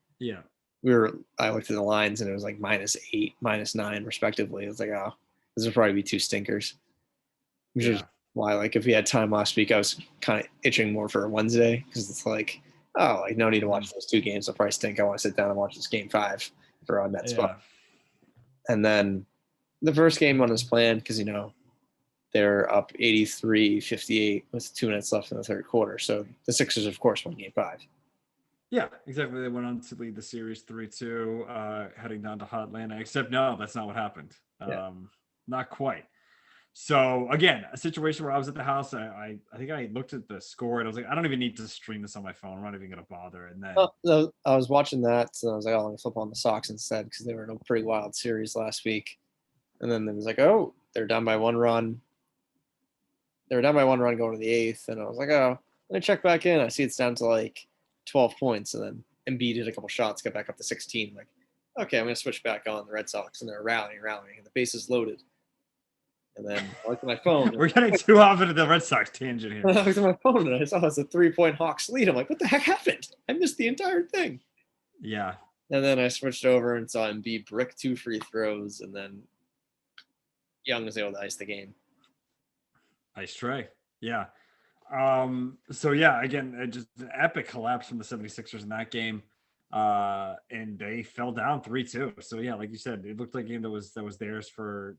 I looked at the lines and it was like -8, -9 respectively. It was like, oh, this would probably be 2 stinkers. Which is why, like, if we had time last week, I was kind of itching more for a Wednesday, because it's like, oh, like no need to watch those 2 games. I'll probably stink. I want to sit down and watch this Game 5 for on that spot. And then the first game on his plan, because they're up 83-58 with 2 minutes left in the third quarter. So the Sixers, of course, won Game 5. Yeah, exactly. They went on to lead the series 3-2, heading down to Atlanta. Except no, that's not what happened. Yeah. Not quite. So again, a situation where I was at the house. I think I looked at the score and I was like, I don't even need to stream this on my phone. I'm not even gonna bother. And then No, I was watching that, so I was like, oh, I'm gonna flip on the Sox instead because they were in a pretty wild series last week. And then it was like, oh, they're down by 1 run. They were down by 1 run going to the 8th, and I was like, oh, let me check back in. I see it's down to like 12 points, and then Embiid did a couple shots, got back up to 16. I'm like, okay, I'm gonna switch back on the Red Sox, and they're rallying, and the base is loaded. And then I looked at my phone. We're getting too off into the Red Sox tangent here. I looked at my phone and I saw it's a 3-point Hawks lead. I'm like, what the heck happened? I missed the entire thing. Yeah. And then I switched over and saw Embiid brick 2 free throws, and then Young was able to ice the game. Ice tray. Yeah. So yeah, again, just an epic collapse from the 76ers in that game. And they fell down 3-2. So yeah, like you said, it looked like a game that was theirs for,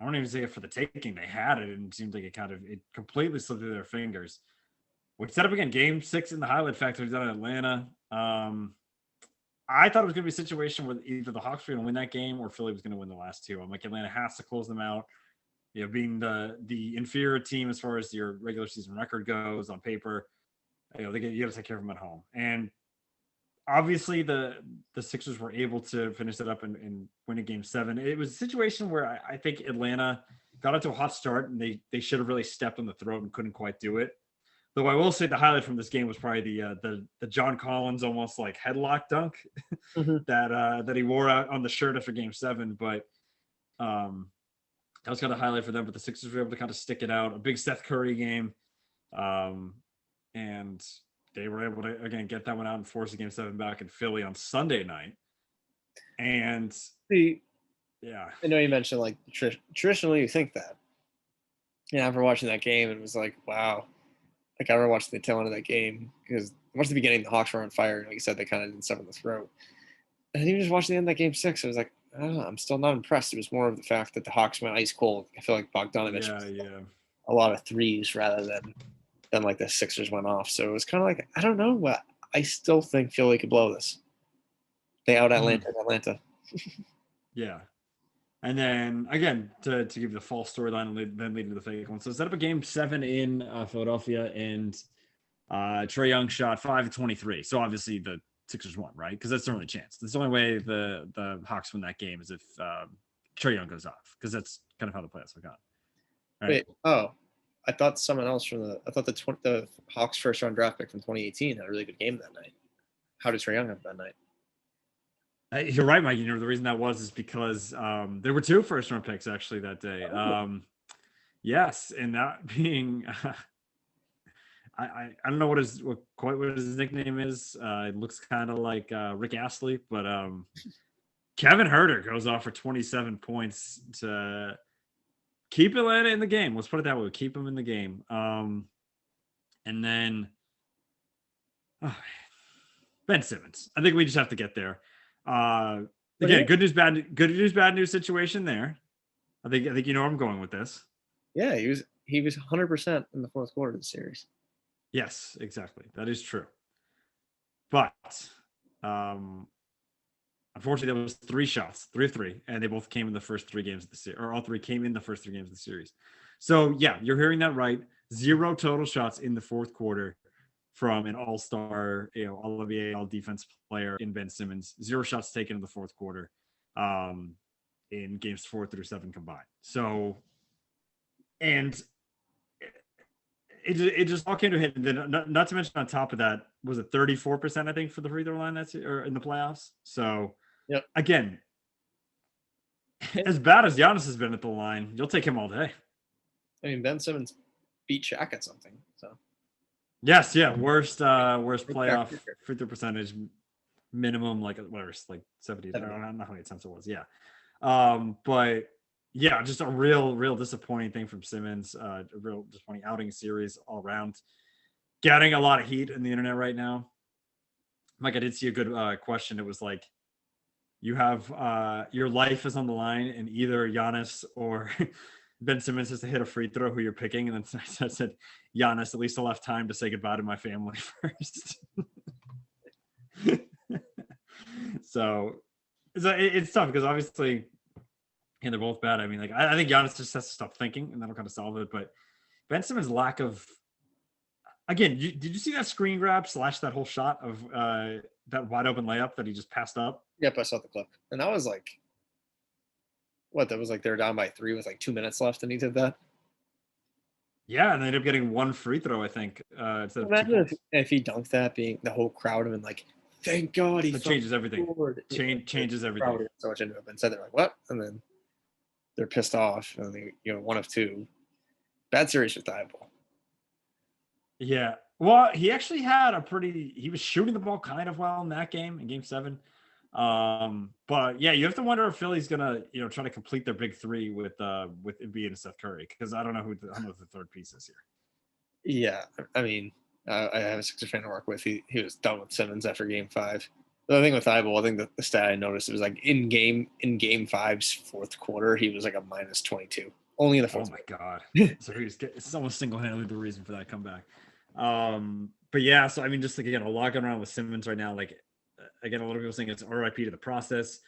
I don't even say it for the taking. They had it, and it seemed like it completely slipped through their fingers. We set up again Game 6 in the highlight factory down in Atlanta. I thought it was going to be a situation where either the Hawks were going to win that game or Philly was going to win the last two. I'm like, Atlanta has to close them out. Being the inferior team as far as your regular season record goes on paper, you got to take care of them at home. And obviously the Sixers were able to finish it up and win a Game 7. It was a situation where I think Atlanta got into a hot start, and they should have really stepped on the throat and couldn't quite do it. Though I will say the highlight from this game was probably the John Collins almost like headlock dunk that he wore out on the shirt after Game 7. But that was kind of a highlight for them. But the Sixers were able to kind of stick it out. A big Steph Curry game, and they were able to again get that one out and force a Game 7 back in Philly on Sunday night. And yeah, I know you mentioned like traditionally you think that. Yeah, after watching that game, it was like, wow. Like I remember watching the tail end of that game because I watched the beginning, the Hawks were on fire, and like you said, they kind of didn't step in the throat. And then you just watched the end of that Game 6. I was like, I don't know, I'm still not impressed. It was more of the fact that the Hawks went ice cold. I feel like Bogdanovich a lot of threes rather than like the Sixers went off. So it was kind of like, I don't know what. I still think Philly could blow this. They out Atlanta. Yeah. And then again, to give you the false storyline and then lead to the fake one. So set up a Game 7 in Philadelphia, and Trae Young shot 5 of 23. So obviously the Sixers won, right? Because that's the only chance. That's the only way the Hawks win that game is if Trae Young goes off, because that's kind of how the playoffs have gone. Right? Wait, I thought someone else the Hawks first round draft pick from 2018 had a really good game that night. How did Trae Young have that night? You're right, Mike. The reason that was is because there were 2 first-round picks actually that day. Yes, and that being, I don't know what his nickname is. It looks kind of like Rick Astley, but Kevin Huerter goes off for 27 points to keep Atlanta in the game. Let's put it that way. Keep them in the game. And then Ben Simmons. I think we just have to get there. Again, good news, bad news situation there. I think you know where I'm going with this. Yeah, he was 100% in the fourth quarter of the series. Yes, exactly. That is true. But unfortunately, there was 3 shots, 3 of 3, and they both came in the first 3 games of the series, or all 3 came in the first 3 games of the series. So yeah, you're hearing that right. 0 total shots in the fourth quarter from an all-star, all-NBA, all-defense player in Ben Simmons. 0 shots taken in the fourth quarter in Games 4 through 7 combined. So, and it just all came to a hit. And then not to mention on top of that, was it 34%, I think, for the free throw line or in the playoffs? So, yep. Again, as bad as Giannis has been at the line, you'll take him all day. I mean, Ben Simmons beat Shaq at something, so. Yes, yeah, worst playoff free throw percentage minimum, like whatever, like 70. I don't know how many attempts it was. Yeah, but yeah, just a real disappointing thing from Simmons. A real disappointing outing series all around. Getting a lot of heat in the internet right now. Mike, I did see a good question. It was like, you have your life is on the line, and either Giannis or Ben Simmons has to hit a free throw who you're picking, and then I said, Giannis, at least I'll have time to say goodbye to my family first. So it's tough because obviously, and they're both bad. I mean, like I think Giannis just has to stop thinking, and that'll kind of solve it. But Ben Simmons' lack of, again, did you see that screen grab / that whole shot of that wide open layup that he just passed up? Yep, I saw the clip, and that was like, what? That was like they're down by 3 with like 2 minutes left, and he did that. Yeah, and they ended up getting one free throw, I think. Instead of Imagine if he dunked that, being the whole crowd and like, thank God he changes everything. Changes everything. So much into it. Instead, they're like, what? And then they're pissed off, and they, one of two. Bad series for Thibault. Yeah. Well, he actually had he was shooting the ball kind of well in that game, in game 7. But yeah, you have to wonder if Philly's gonna, try to complete their big 3 with Embiid and Seth Curry, because I don't know who the third piece is here. Yeah, I mean, I have a Sixers fan to work with. He was done with Simmons after game 5. The other thing with Thibault, I think the stat I noticed, it was like in game 5's fourth quarter, he was like a minus 22. Only in the fourth. Oh my God! So it's almost single-handedly the reason for that comeback. But yeah, so I mean, just like, again, a lot going around with Simmons right now. Like, again, a lot of people saying it's RIP to the process.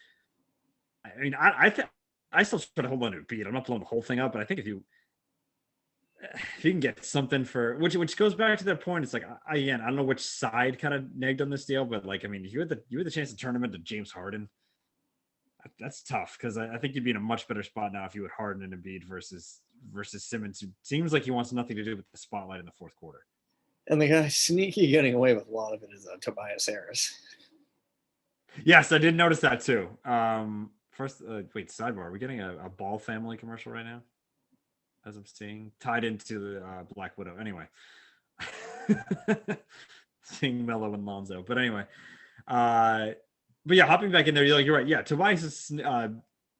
I mean, I still try to hold on to Embiid. I'm not blowing the whole thing up, but I think if you can get something for which goes back to that point, it's like, I don't know which side kind of negged on this deal, but like, I mean, you had the chance to turn him into James Harden. That's tough, because I think you'd be in a much better spot now if you had Harden and Embiid versus Simmons, who seems like he wants nothing to do with the spotlight in the fourth quarter. And the guy sneaky getting away with a lot of it is Tobias Harris. Yes, I did notice that too. First, wait, sidebar. Are we getting a Ball family commercial right now? As I'm seeing, tied into the Black Widow. Anyway, seeing Mello and Lonzo. But anyway, but yeah, hopping back in there, you're right. Yeah, Tobias is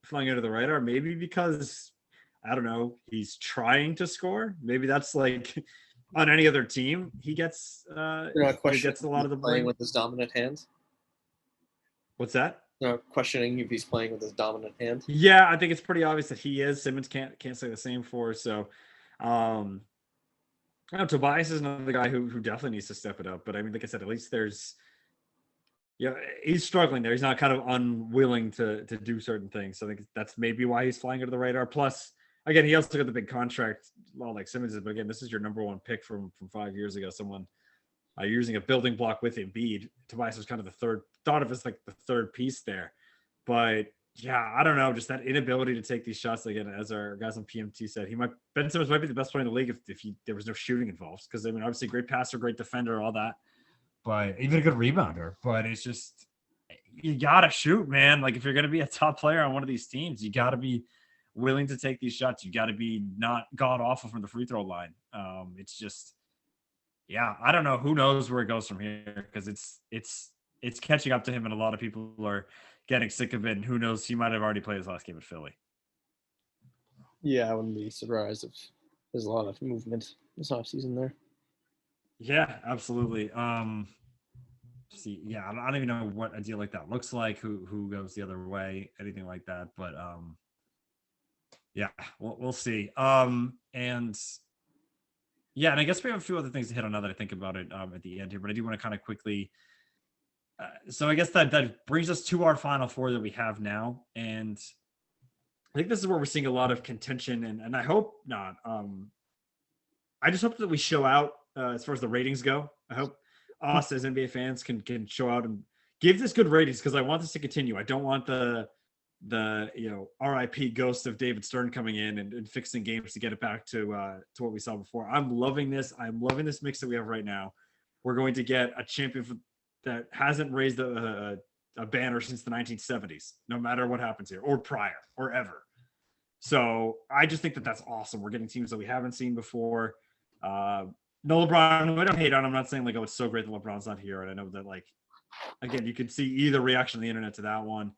flying under the radar, maybe because, I don't know, he's trying to score. Maybe that's like on any other team, he gets he gets a lot of the blame with his dominant hand. What's that? Questioning if he's playing with his dominant hand. Yeah, I think it's pretty obvious that he is. Simmons can't say the same for. So, I know Tobias is another guy who definitely needs to step it up. But I mean, like I said, at least there's, he's struggling there. He's not kind of unwilling to do certain things. So I think that's maybe why he's flying under the radar. Plus, again, he also got the big contract, well, like Simmons is. But again, this is your number 1 pick from 5 years ago. Someone using a building block with Embiid. Tobias was kind of thought of as like the third piece there. But yeah, I don't know, just that inability to take these shots. Again, as our guys on PMT said, Ben Simmons might be the best player in the league if there was no shooting involved. Because I mean, obviously, great passer, great defender, all that, but even a good rebounder. But it's just, you gotta shoot, man. Like, if you're gonna be a top player on one of these teams, you gotta be willing to take these shots. You gotta be not god awful from the free throw line. It's just, yeah, I don't know. Who knows where it goes from here, because it's catching up to him, and a lot of people are getting sick of it. And who knows, he might have already played his last game at Philly. Yeah, I wouldn't be surprised if there's a lot of movement this offseason there. Yeah, absolutely. See, yeah, I don't even know what a deal like that looks like, who goes the other way, anything like that. But yeah, we'll see. And yeah, and I guess we have a few other things to hit on now that I think about it at the end here, but I do want to kind of quickly. So I guess that brings us to our final 4 that we have now. And I think this is where we're seeing a lot of contention, and I hope not. I just hope that we show out as far as the ratings go. I hope us as NBA fans can show out and give this good ratings, because I want this to continue. I don't want the RIP ghost of David Stern coming in and fixing games to get it back to what we saw before. I'm loving this. I'm loving this mix that we have right now. We're going to get a champion that hasn't raised a banner since the 1970s, no matter what happens here, or prior, or ever. So I just think that that's awesome. We're getting teams that we haven't seen before. No LeBron, I don't hate on him. I'm not saying like, oh, it's so great that LeBron's not here. And I know that, like, again, you could see either reaction on the internet to that one.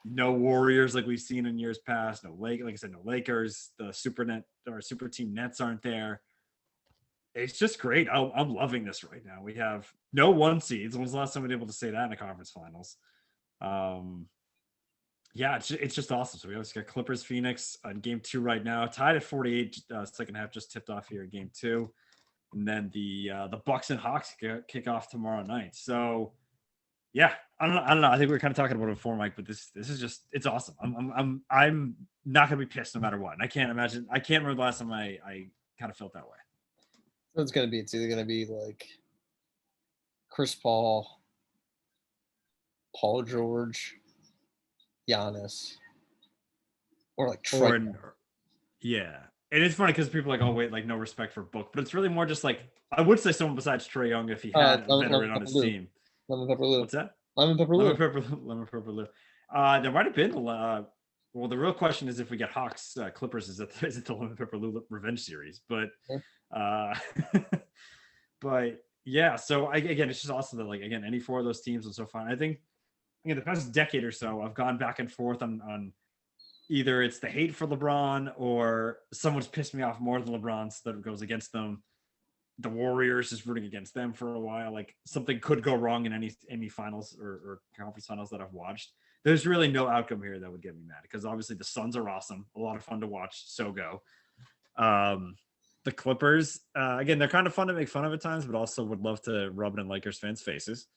No Warriors like we've seen in years past. No like I said, no Lakers. The super team Nets aren't there. It's just great. I'm loving this right now. We have no 1 seeds. When was the last time we were able to say that in the conference finals? Yeah, it's just awesome. So we obviously got Clippers Phoenix on game 2 right now, tied at 48. Second half just tipped off here in game 2, and then the Bucks and Hawks kick off tomorrow night. So yeah, I don't know. I think we were kind of talking about it before, Mike, but this is just it's awesome. I'm not gonna be pissed no matter what. And I can't imagine. I can't remember the last time I kind of felt that way. So it's either gonna be like Chris Paul, Paul George, Giannis, or like Trey. Yeah. And it's funny because people are like, oh wait, like no respect for Book, but it's really more just like I would say someone besides Trae Young if he had a veteran on his team. Lemon Pepper Lou. What's that? Lemon Pepper Lou. Lemon Pepper Lou. There might have been well, the real question is if we get Hawks Clippers, is it the Lemon Pepper Lou revenge series? But but yeah, so again, it's just awesome that like again, any 4 of those teams are so fun. I think the past decade or so, I've gone back and forth on either it's the hate for LeBron or someone's pissed me off more than LeBron, so that goes against them. The Warriors is rooting against them for a while. Like something could go wrong in any finals or conference finals that I've watched. There's really no outcome here that would get me mad because obviously the Suns are awesome, a lot of fun to watch. So go. The Clippers, again, they're kind of fun to make fun of at times, but also would love to rub it in Lakers fans' faces.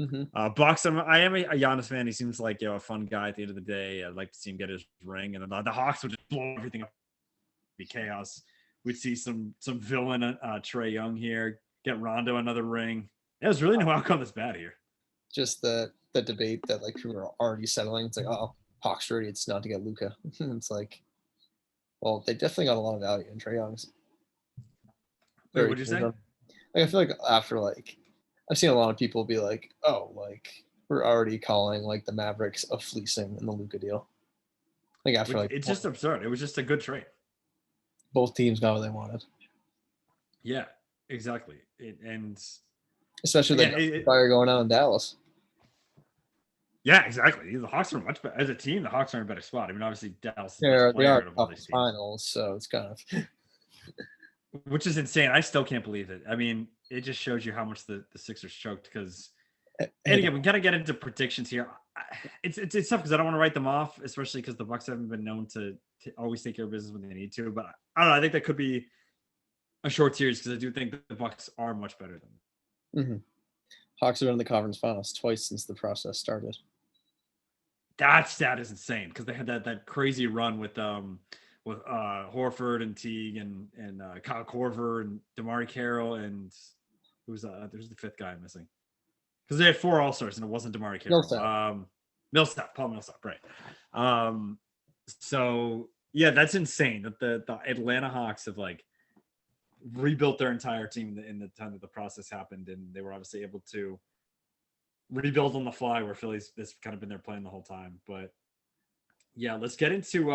Mm-hmm. Bucks, I am a Giannis fan. He seems like a fun guy at the end of the day. I'd like to see him get his ring, and the Hawks would just blow everything up. Be chaos. We'd see some villain Trae Young here, get Rondo another ring. There's really no outcome that's bad here. Just the debate that like people are already settling. It's like, oh, Hawks ready. It's not to get Luka. It's like, well, they definitely got a lot of value in Trae Young's. Wait, what'd you say? Like, I feel like after like I've seen a lot of people be like, oh, like we're already calling like the Mavericks a fleecing in the Luka deal. Like after like it's just absurd. It was just a good trade. Both teams got what they wanted. Yeah, exactly. And especially the fire going on in Dallas. Yeah, exactly. The Hawks are much better as a team. The Hawks are in a better spot. I mean, obviously Dallas is they are of all these teams. Finals, so it's kind of which is insane. I still can't believe it. I mean, it just shows you how much the Sixers choked because. And again, we gotta get into predictions here. It's tough because I don't want to write them off, especially because the Bucks haven't been known to always take care of business when they need to. But I don't know. I think that could be a short series because I do think the Bucks are much better than them. Mm-hmm. Hawks have been in the conference finals twice since the process started. That stat is insane because they had that crazy run with Horford and Teague and Kyle Korver and DeMar Carroll and who's there's the 5th guy I'm missing because they had 4 All-Stars and it wasn't DeMar Carroll. Millsap, Paul Millsap, right? So yeah, that's insane that the Atlanta Hawks have like rebuilt their entire team in the time that the process happened, and they were obviously able to rebuild on the fly where Philly's this kind of been their plan the whole time. But yeah, let's get into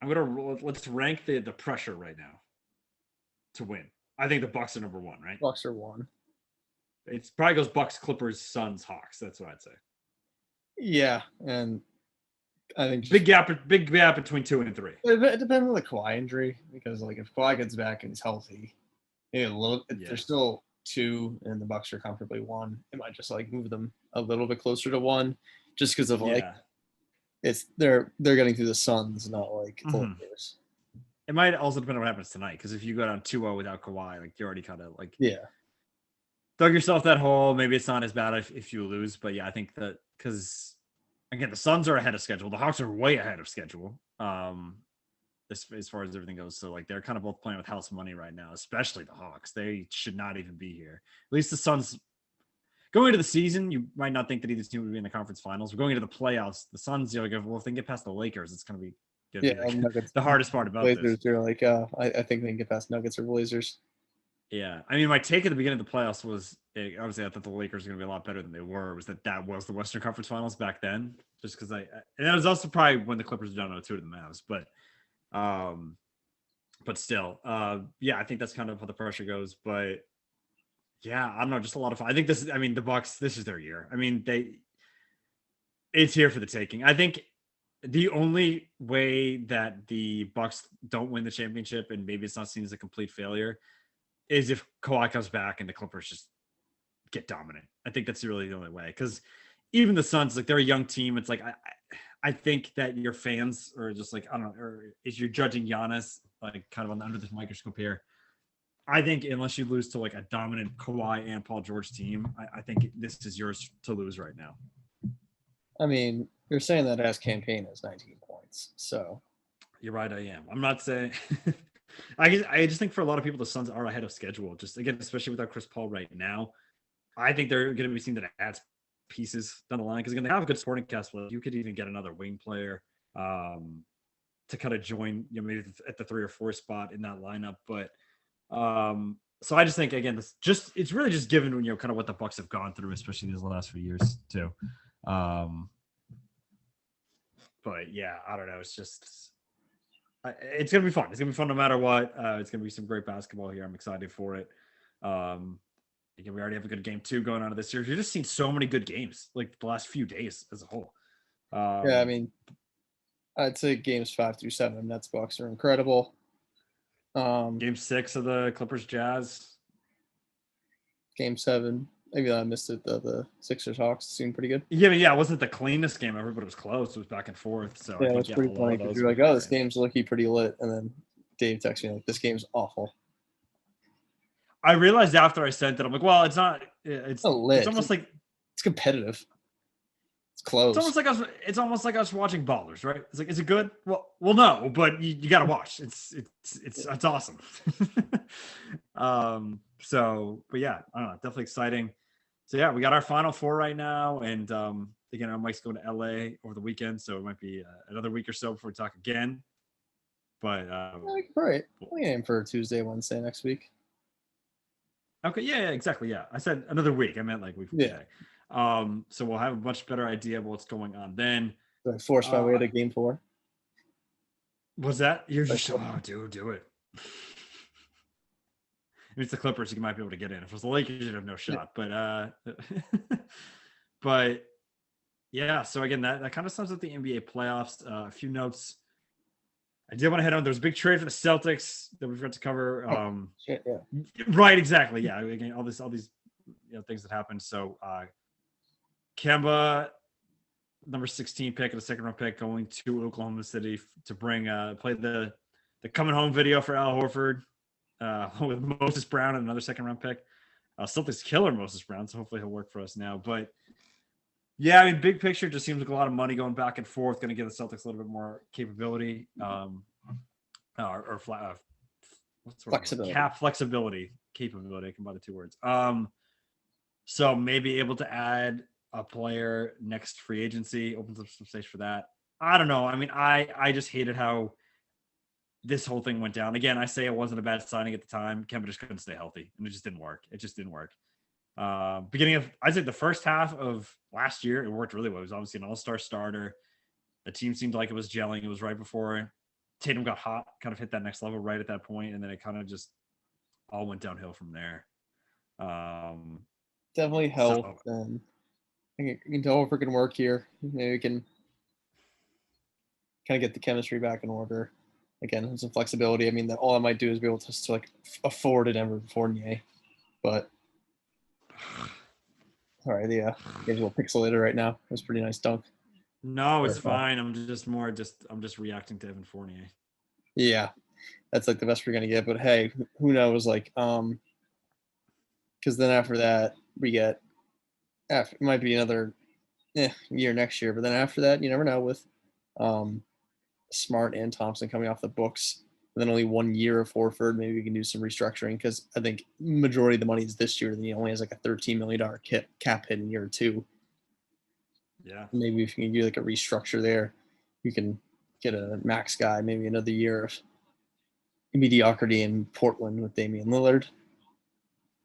let's rank the pressure right now to win. I think the Bucks are number 1, right? Bucks are 1. It probably goes Bucks, Clippers, Suns, Hawks. That's what I'd say. Yeah, and I think big gap between 2 and 3. It depends on the Kawhi injury because like if Kawhi gets back and he's healthy, they're still 2 and the Bucks are comfortably 1. It might just like move them a little bit closer to 1 just because of like it's they're getting through the Suns, not like the Lakers. It might also depend on what happens tonight because if you go down 2-0 without Kawhi, like you already kind of like dug yourself that hole. Maybe it's not as bad if you lose, but yeah, I think that because again the Suns are ahead of schedule, the Hawks are way ahead of schedule. As far as everything goes, so like they're kind of both playing with house money right now, especially the Hawks. They should not even be here. At least the Suns going into the season, you might not think that either team would be in the conference finals. We're going into the playoffs. The Suns, well, if they get past the Lakers, it's going to be the hardest part about Blazers this. Are like, I think they can get past Nuggets or Blazers. Yeah, I mean, my take at the beginning of the playoffs was obviously I thought the Lakers were going to be a lot better than they were. Was that was the Western Conference Finals back then? Just because and that was also probably when the Clippers were down 0-2 to the Mavs, but still, yeah, I think that's kind of how the pressure goes. But yeah, I don't know, just a lot of fun. I think the Bucks, this is their year. I mean, it's here for the taking. I think the only way that the Bucks don't win the championship, and maybe it's not seen as a complete failure, is if Kawhi comes back and the Clippers just get dominant. I think that's really the only way. Because even the Suns, like they're a young team. It's like I think that your fans are just like, I don't know, or is you're judging Giannis like kind of under this microscope here. I think unless you lose to like a dominant Kawhi and Paul George team, I think this is yours to lose right now. I mean, you're saying that as campaign is 19 points, so you're right. I am. I'm not saying. I just think for a lot of people, the Suns are ahead of schedule. Just again, especially without Chris Paul right now, I think they're going to be seen that adds pieces down the line because again, they have a good supporting cast. You could even get another wing player to kind of join, maybe at the 3 or 4 spot in that lineup. But so I just think again, it's really just given kind of what the Bucks have gone through, especially these last few years too. But yeah, I don't know. It's just it's gonna be fun. It's gonna be fun no matter what. It's gonna be some great basketball here. I'm excited for it. Again, we already have a good game 2 going on this year. You've just seen so many good games like the last few days as a whole. Yeah, I mean, I'd say games 5 through 7 Nets Bucks are incredible. Game 6 of the Clippers Jazz. Game 7, maybe I missed it. The Sixers Hawks seemed pretty good. Yeah, it wasn't the cleanest game ever, but it was close. It was back and forth. So yeah, it was pretty funny because you're like, oh, this game's looking pretty lit, and then Dave texts me like, this game's awful. I realized after I sent it, I'm like, well, it's not. It's lit. It's almost like it's competitive. It's close. It's almost like us watching Ballers, right? It's like, is it good? Well, no, but you got to watch. It's awesome. So, but yeah, I don't know, definitely exciting. So yeah, we got our Final Four right now, and again, our Mike's going to LA over the weekend, so it might be another week or so before we talk again. But right, we aim for Tuesday, Wednesday next week. Okay, yeah, exactly. Yeah, I said another week. I meant like week from today. So we'll have a much better idea of what's going on then. So I forced my way to game 4. Was that? You're just do it. If it's the Clippers, you might be able to get in. If it was the Lakers, you'd have no shot. But but yeah, so again, that kind of sums up the NBA playoffs. A few notes. I did want to head on. There was a big trade for the Celtics that we've got to cover. Yeah. Right, exactly. Yeah, again, all these things that happened. So Kemba, number 16 pick and a 2nd round pick, going to Oklahoma City to bring play the coming home video for Al Horford with Moses Brown and another 2nd round pick. Celtics killer Moses Brown, so hopefully he'll work for us now. But yeah, I mean, big picture just seems like a lot of money going back and forth, going to give the Celtics a little bit more capability, flexibility. Cap flexibility, capability. I combine the 2 words. So maybe able to add a player next free agency, opens up some space for that. I don't know. I mean, I just hated how this whole thing went down. Again, I say it wasn't a bad signing at the time. Kemba just couldn't stay healthy, and it just didn't work. Beginning of, I'd say the first half of last year, it worked really well. It was obviously an all-star starter. The team seemed like it was gelling. It was right before Tatum got hot, kind of hit that next level right at that point, and then it kind of just all went downhill from there. Definitely helped. And I can tell if we can work here. Maybe we can kind of get the chemistry back in order. Again, some flexibility. I mean, that all I might do is be able to like afford an Evan Fournier, but sorry, the game's a little pixelated right now. It was a pretty nice dunk. No, it's fine. I'm just reacting to Evan Fournier. Yeah, that's like the best we're gonna get. But hey, who knows? Like, because then after that we get, it might be another year next year. But then after that, you never know with Smart and Thompson coming off the books. And then only 1 year of Horford, maybe we can do some restructuring because I think majority of the money is this year. And he only has like a $13 million cap hit in year 2. Yeah. Maybe if you can do like a restructure there, you can get a max guy, maybe another year of mediocrity in Portland with Damian Lillard.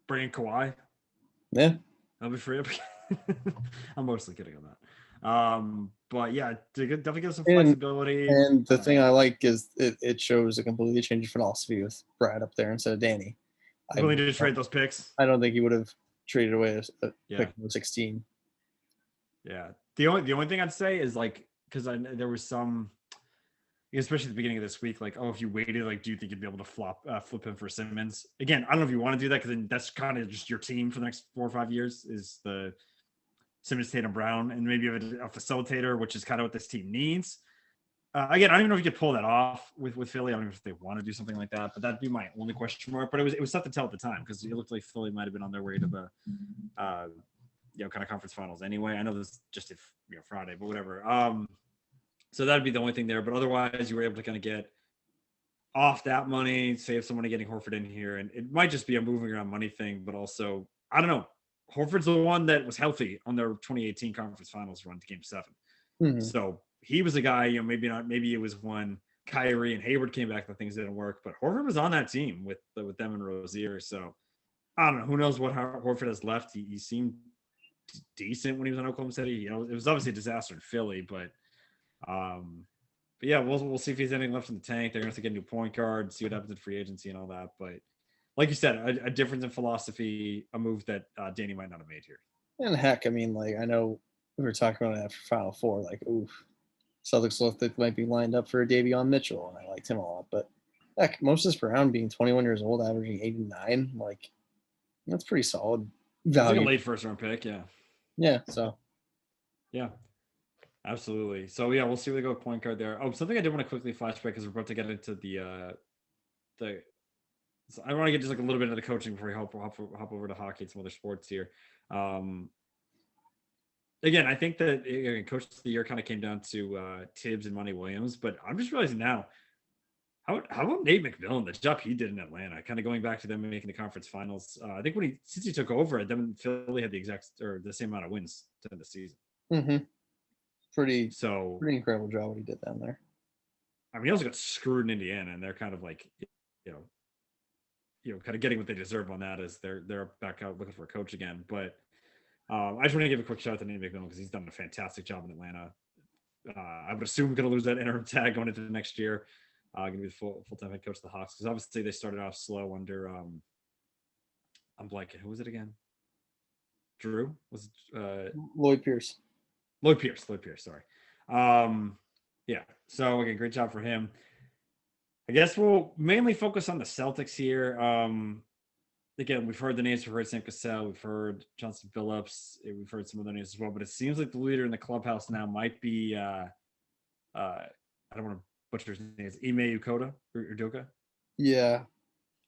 Bring in Kawhi. Yeah. That'll be free. I'm mostly kidding on that. But yeah, definitely give some flexibility. And the thing I like is it shows a completely change of philosophy with Brad up there instead of Danny. Willing to trade those picks? I don't think he would have traded away a pick number 16. Yeah. The only thing I'd say is like, because there was some, especially at the beginning of this week, like, oh, if you waited, like, do you think you'd be able to flip him for Simmons? Again, I don't know if you want to do that because then that's kind of just your team for the next 4 or 5 years is the Simmons, Tatum, Brown, and maybe a facilitator, which is kind of what this team needs. Again, I don't even know if you could pull that off with Philly. I don't know if they want to do something like that, but that'd be my only question mark. But it was tough to tell at the time because it looked like Philly might have been on their way to the kind of conference finals anyway. I know this is just Friday, but whatever. So that'd be the only thing there. But otherwise, you were able to kind of get off that money, save some money getting Horford in here, and it might just be a moving around money thing, but also I don't know. Horford's the one that was healthy on their 2018 conference finals run to Game 7. Mm-hmm. So he was a guy, maybe not. Maybe it was when Kyrie and Hayward came back that things didn't work, but Horford was on that team with them and Rozier. So I don't know. Who knows what Horford has left? He seemed decent when he was in Oklahoma City. It was obviously a disaster in Philly, but yeah, we'll see if he's anything left in the tank. They're going to have to get a new point guard, see what happens in free agency and all that. But like you said, a difference in philosophy, a move that Danny might not have made here. And heck, I mean, like I know we were talking about it after Final Four, like, oof, Celtics looked like might be lined up for a Davion Mitchell, and I liked him a lot. But heck, Moses Brown being 21 years old, averaging 89, like that's pretty solid value. It's like a late first round pick, yeah. Yeah, so. Yeah. Absolutely. So yeah, we'll see where they go with point guard there. Oh, something I did want to quickly flashback because we're about to get into the so I want to get just like a little bit into the coaching before we hop over to hockey and some other sports here. Again, I think that coach of the year kind of came down to Tibbs and Monty Williams, but I'm just realizing now how about Nate McMillan, the job he did in Atlanta, kind of going back to them making the conference finals. I think since he took over, them Philly had the same amount of wins to end the season. Mm-hmm. Pretty incredible job what he did down there. I mean, he also got screwed in Indiana, and they're kind of like, kind of getting what they deserve on that as they're back out looking for a coach again. But I just want to give a quick shout out to Nate McMillan because he's done a fantastic job in Atlanta. I would assume going to lose that interim tag going into the next year. Going to be the full-time head coach of the Hawks because obviously they started off slow under I'm blanking. Who was it again? Drew was Lloyd Pierce. Lloyd Pierce, sorry. Yeah, so again, great job for him. I guess we'll mainly focus on the Celtics here. Again, we've heard the names. We've heard Sam Cassell. We've heard Johnson Phillips. We've heard some other names as well. But it seems like the leader in the clubhouse now might be I don't want to butcher his name. It's Ime Udoka. Yeah,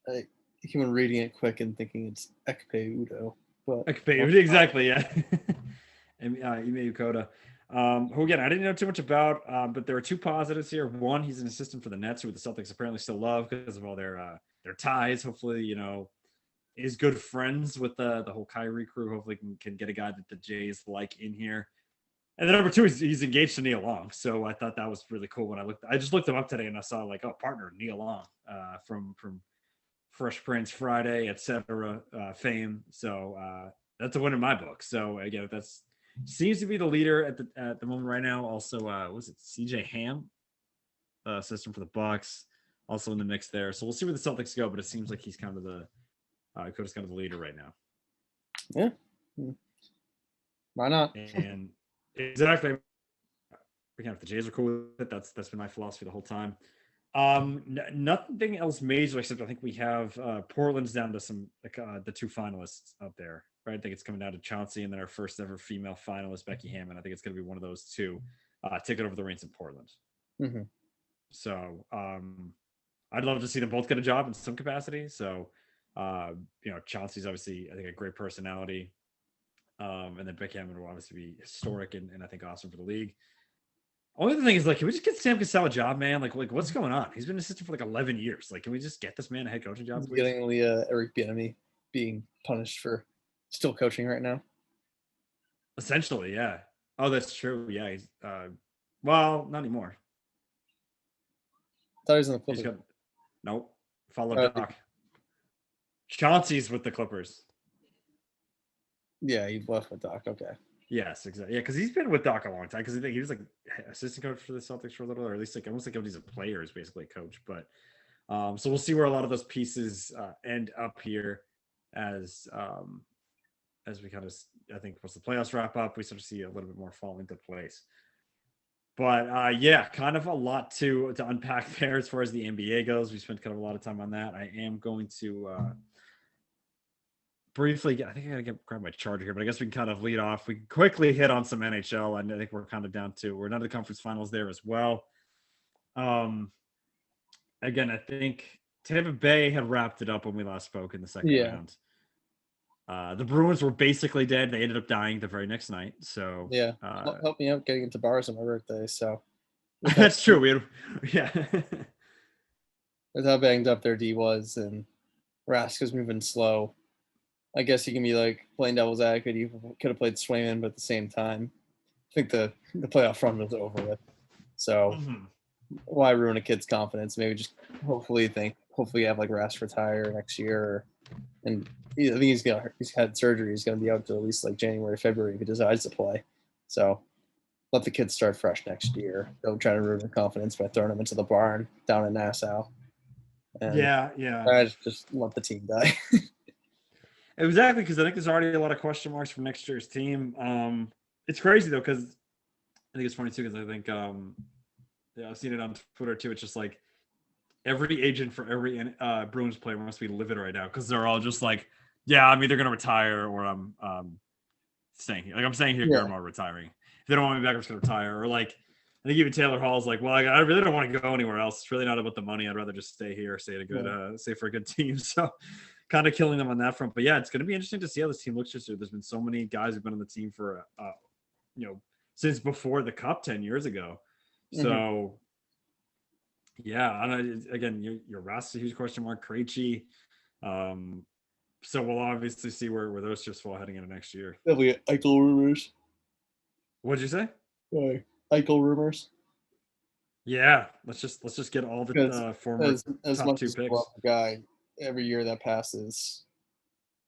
I keep on reading it quick and thinking it's Ekpe Udo. But Ekpe Udo, exactly, yeah. And Ime Udoka. Who again I didn't know too much about, but there are two positives here. One, he's an assistant for the Nets, who the Celtics apparently still love because of all their ties. Hopefully, is good friends with the whole Kyrie crew. Hopefully, can get a guy that the Jays like in here. And then number two, he's engaged to Nia Long, so I thought that was really cool. When I just looked him up today and I saw partner Nia Long from Fresh Prince, Friday, etc. Fame. So that's a win in my book. So again, that's seems to be the leader at the moment right now. Also, was it CJ Ham, system for the Bucks, also in the mix there. So we'll see where the Celtics go, but it seems like he's kind of the coach, kind of the leader right now. Yeah, why not? And exactly, if the Jays are cool with it, that's been my philosophy the whole time. Nothing else major except I think we have Portland's down to some the two finalists up there. Right, I think it's coming down to Chauncey and then our first ever female finalist, Becky Hammond. I think it's going to be one of those two take it over the reins in Portland. Mm-hmm. So I'd love to see them both get a job in some capacity. So Chauncey's obviously I think a great personality, and then Becky Hammond will obviously be historic and I think awesome for the league. Only thing is can we just get Sam Cassell a job, man? Like what's going on? He's been an assistant for 11 years. Can we just get this man a head coaching job, please? Getting Eric Bieniemy being punished for still coaching right now. Essentially, yeah. Oh, that's true. Yeah, he's well, not anymore. I thought he was in the Clippers. Nope. Follow Doc. Chauncey's with the Clippers. Yeah, he left with Doc. Okay. Yes, exactly. Yeah, because he's been with Doc a long time. Because he was assistant coach for the Celtics for a little, or at least almost he's a player, is basically a coach. But so we'll see where a lot of those pieces end up here as we kind of, I think, once the playoffs wrap up, we sort of see a little bit more fall into place. But yeah, kind of a lot to unpack there as far as the NBA goes. We spent kind of a lot of time on that. I am going to briefly, I think I gotta grab my charger here, but I guess we can kind of lead off. We can quickly hit on some NHL, and I think we're kind of down to we're not the conference finals there as well. Again, I think Tampa Bay had wrapped it up when we last spoke in the second round. The Bruins were basically dead. They ended up dying the very next night. So help me out getting into bars on my birthday. So that's true. With how banged up their D was, and Rask was moving slow. I guess you can be like playing devil's advocate. You could have played Swayman, but at the same time, I think the playoff run was over with. So why ruin a kid's confidence? Maybe just hopefully have like Rask retire next year, and I think he's had surgery. He's going to be out till at least like January, February if he decides to play. So let the kids start fresh next year. Don't try to ruin their confidence by throwing them into the barn down in Nassau. And I just let the team die. Exactly, because I think there's already a lot of question marks for next year's team. It's crazy though, because I think it's funny too, because I think I've seen it on Twitter too. It's just like every agent for every Bruins player must be livid right now, because they're all just like, yeah, I'm either going to retire or I'm staying here. Like I'm staying here, or I'm retiring. If they don't want me back, I'm just going to retire. Or like, I think even Taylor Hall's like, well, I really don't want to go anywhere else. It's really not about the money. I'd rather just stay here, stay for a good team. So kind of killing them on that front. But yeah, it's going to be interesting to see how this team looks this year. There's been so many guys who've been on the team for, since before the Cup 10 years ago. So again, your Rask a huge question mark, Krejci. So we'll obviously see where those shifts fall heading into next year. Definitely Eichel rumors. What'd you say? Eichel rumors. Yeah, let's just get all the former as top much 2 as picks. love the guy, every year that passes,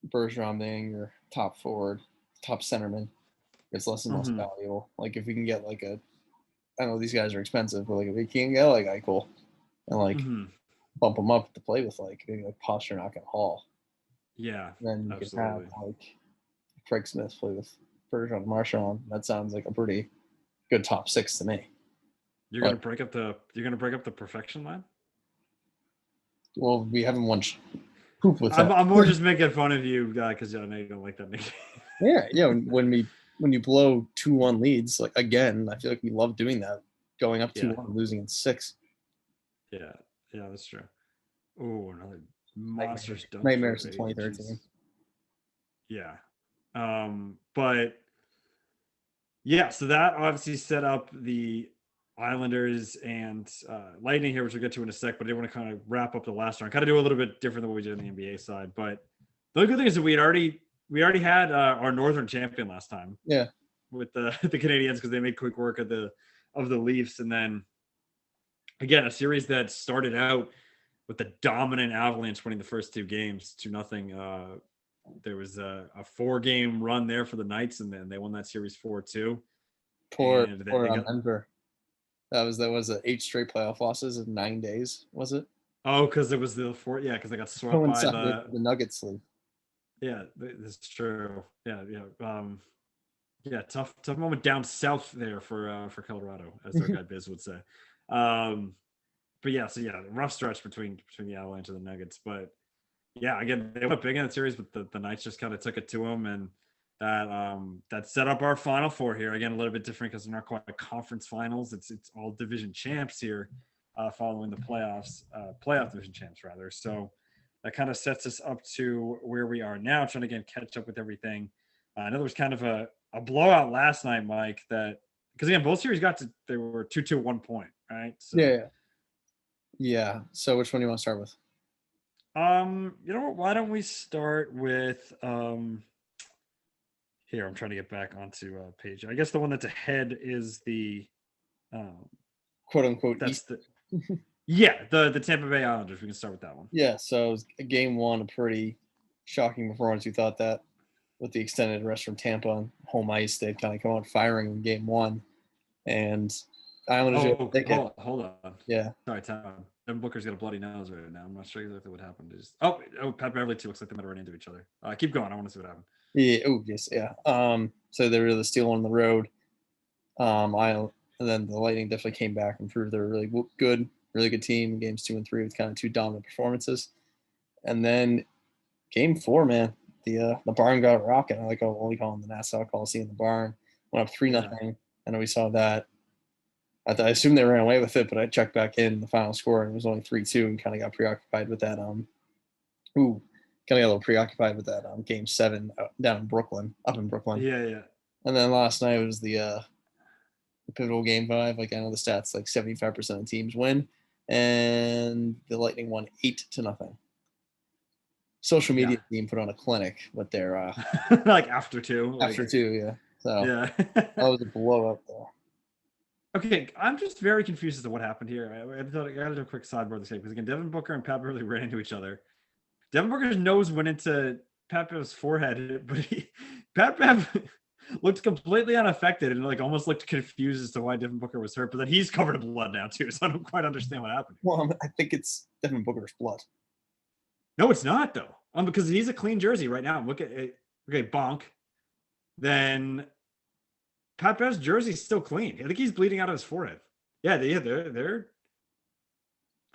Bergeron being your top forward, top centerman, gets less and less valuable. Like if we can get like I know these guys are expensive, but like if we can get like Eichel and like bump them up to play with like maybe like Pasternak and Hall. Yeah, then you can have like Craig Smith play with Bergeron and Marchand. That sounds like a pretty good top 6 to me. You're gonna break up the perfection line. Well, we haven't won poop with that. I'm more just making fun of you, because I know you don't like that nickname. Yeah. When you blow 2-1 leads, like again, I feel like we love doing that, going up 2-1, losing in 6. Yeah, that's true. Oh, another monstrous nightmares in 2013. Yeah, but yeah, so that obviously set up the Islanders and Lightning here, which we'll get to in a sec, but I did want to kind of wrap up the last round. Kind of do a little bit different than what we did on the NBA side. But the good thing is that we already had our Northern champion last time. Yeah. With the Canadiens, because they made quick work of the Leafs, and then again a series that started out with the dominant Avalanche winning the first 2 games 2-0. There was a 4-game run there for the Knights, and then they won that series 4-2. Poor Denver. That was 8 straight playoff losses in 9 days, was it? Oh, because it was the 4. Yeah, because they got swept by the Nuggets league. Yeah, that's true. Yeah. Tough moment down south there for Colorado, as our guy Biz would say. But rough stretch between the Avalanche and the Nuggets. But yeah, again, they went up big in that series, but the Knights just kind of took it to them, and that set up our Final Four here. Again, a little bit different because they're not quite conference finals. It's all division champs here, following the playoffs, playoff division champs rather. So that kind of sets us up to where we are now, trying to again catch up with everything. I know there was kind of a blowout last night, Mike. That because again, both series they were 2-2 at 1 point, right? So, yeah. So which one do you want to start with? You know what? Why don't we start with here? I'm trying to get back onto page. I guess the one that's ahead is the quote unquote. That's the Tampa Bay Islanders. We can start with that one. Yeah. So game 1, a pretty shocking performance. You thought that with the extended rest from Tampa on home ice, they'd kind of come out firing in game 1, and Islanders. Hold on. Yeah. Sorry, Tom. Devin Booker's got a bloody nose right now. I'm not sure exactly what happened. Pat Beverley too looks like they might have run into each other. Keep going. I want to see what happened. Yeah. Oh, yes. Yeah. So they were the steal on the road. And then the Lightning definitely came back and proved they're really good team in games 2 and 3 with kind of 2 dominant performances. And then game 4, man, the barn got rocking. I like what we call them, the Nassau Coliseum, the barn. Went up 3-0. I know we saw that. I assumed they ran away with it, but I checked back in the final score and it was only 3-2 and kind of got preoccupied with that. Kind of got a little preoccupied with that game 7 down in Brooklyn, up in Brooklyn. Yeah. And then last night was the pivotal game 5. Like I know the stats, like 75% of teams win, and the Lightning won 8-0. Social media team put on a clinic with their like after 2. After 2, yeah. So yeah, that was a blow up there. Okay, I'm just very confused as to what happened here. I got to do a quick sidebar this game because again, Devin Booker and Pat Beverly ran into each other. Devin Booker's nose went into Pat Bev's forehead, but Pat Bev looked completely unaffected and like almost looked confused as to why Devin Booker was hurt. But then he's covered in blood now too, so I don't quite understand what happened. Well, I think it's Devin Booker's blood. No, it's not though. Because he's a clean jersey right now. Look at it. Okay, bonk. Then Pat Bev's jersey's still clean. I think he's bleeding out of his forehead. Yeah, they're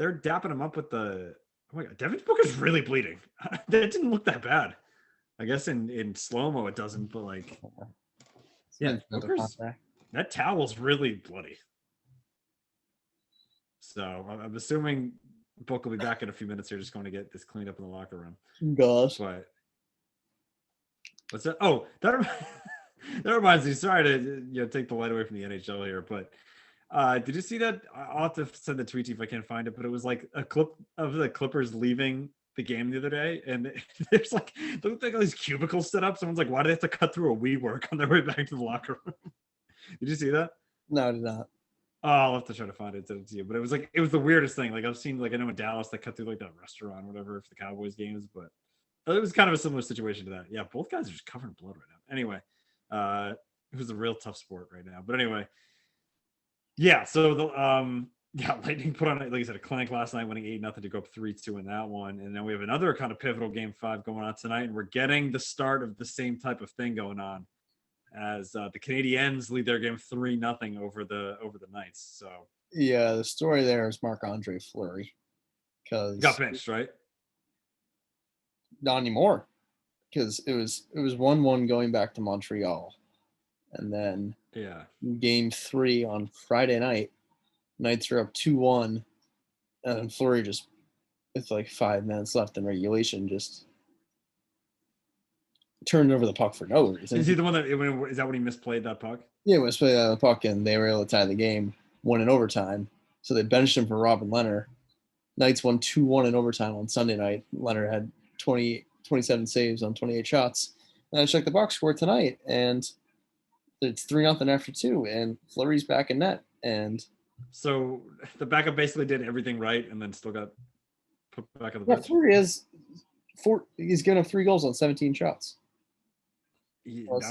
dapping him up with the. Oh my God, Devin Booker's really bleeding. That didn't look that bad. I guess in slow mo it doesn't, but like, yeah, Booker's, that towel's really bloody. So I'm assuming Book will be back in a few minutes here, just going to get this cleaned up in the locker room. Gosh. But what's that? Oh, that reminds me. Sorry to take the light away from the NHL here, but did you see that? I'll have to send the tweet to you if I can't find it. But it was like a clip of the Clippers leaving the game the other day, and there's like all these cubicles set up. Someone's like, "Why do they have to cut through a WeWork on their way back to the locker room?" Did you see that? No, I did not. Oh, I'll have to try to find it to you. But it was the weirdest thing. Like I've seen, like I know in Dallas they cut through like that restaurant or whatever for the Cowboys games, but it was kind of a similar situation to that. Yeah, both guys are just covered in blood right now. Anyway, it was a real tough sport right now. But anyway, yeah. So the Lightning put on, like I said, a clinic last night, winning 8-0 to go up 3-2 in that one, and then we have another kind of pivotal game 5 going on tonight, and we're getting the start of the same type of thing going on as the Canadiens lead their game 3-0 over the Knights. So yeah, the story there is Marc-Andre Fleury, because got benched, right? Not anymore, because it was 1-1 going back to Montreal, and then game 3 on Friday night, Knights are up 2-1, and then Fleury just, with like 5 minutes left in regulation, just turned over the puck for no reason. Is he the one is that when he misplayed that puck? Yeah, he misplayed the puck, and they were able to tie the game, won in overtime. So they benched him for Robin Leonard. Knights won 2-1 in overtime on Sunday night. Leonard had 27 saves on 28 shots. And I checked the box score tonight, and it's 3-0 after 2, and Fleury's back in net. And so the backup basically did everything right, and then still got put back on the bench. Fleury has he's given up 3 goals on 17 shots. Unless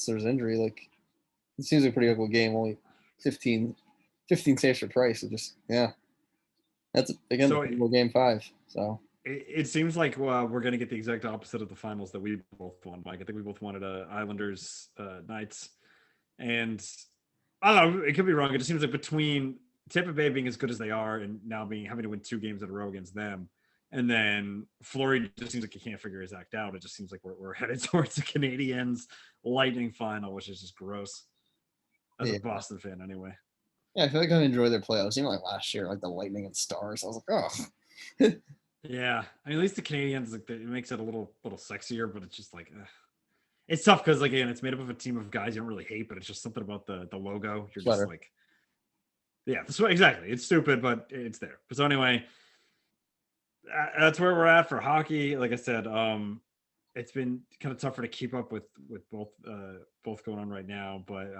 there's injury. Like, it seems like a pretty ugly game. Only 15 saves for Price. It just, that's again the game 5. So it seems like we're going to get the exact opposite of the finals that we both won, Mike. I think we both wanted Islanders Knights, and I don't know. It could be wrong. It just seems like between Tampa Bay being as good as they are and now having to win 2 games in a row against them, and then Fleury just seems like he can't figure his act out. It just seems like we're headed towards the Canadiens Lightning final, which is just gross. As a Boston fan, anyway. Yeah, I feel like I enjoy their playoffs. Even like last year, like the Lightning and Stars. I was like, oh. Yeah, I mean, at least the Canadiens, like, it makes it a little sexier, but it's just like, it's tough because, like, again, it's made up of a team of guys you don't really hate, but it's just something about the logo. You're just like, yeah, exactly. It's stupid, but it's there. So anyway, that's where we're at for hockey. Like I said, it's been kind of tougher to keep up with both going on right now, but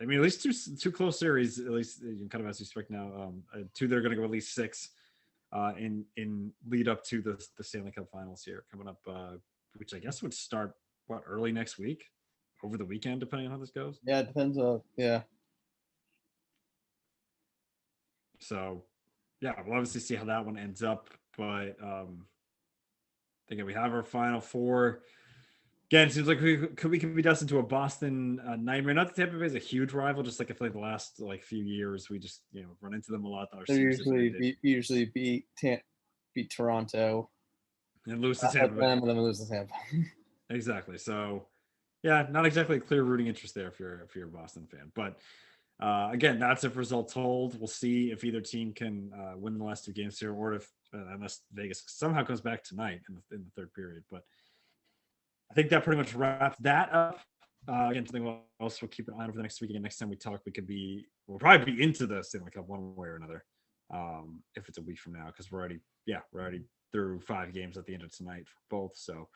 I mean, at least two close series, at least kind of as we expect now. 2 that are going to go at least 6 in lead up to the Stanley Cup Finals here coming up, which I guess would start early next week, over the weekend, depending on how this goes. Yeah, it depends on So, yeah, we'll obviously see how that one ends up, but again, we have our Final 4. Again, it seems like we could be destined to a Boston nightmare. Not that Tampa Bay is a huge rival, just like I feel like the last few years we just run into them a lot. They usually beat Toronto. and lose to I like Tampa. them, and then lose to Tampa. Exactly. So, yeah, not exactly a clear rooting interest there if you're a Boston fan. But again, that's if results hold. We'll see if either team can win the last two games here, or if unless Vegas somehow comes back tonight in the third period. But I think that pretty much wraps that up. Again, something else we'll keep an eye on over the next week. Again, next time we talk, we'll probably be into the Stanley Cup one way or another. If it's a week from now, because we're already through 5 games at the end of tonight for both. So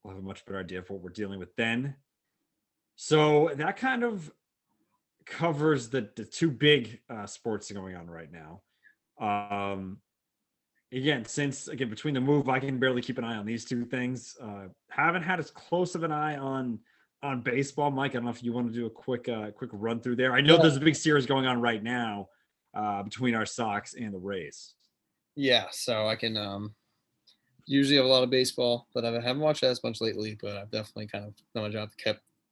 we'll have a much better idea of what we're dealing with then. So that kind of covers the two big sports going on right now. Again, between the move, I can barely keep an eye on these two things. Haven't had as close of an eye on baseball. Mike, I don't know if you want to do a quick run through there. I know there's a big series going on right now between our Sox and the Rays. Yeah, so I can usually have a lot of baseball, but I haven't watched as much lately. But I've definitely kind of done my job to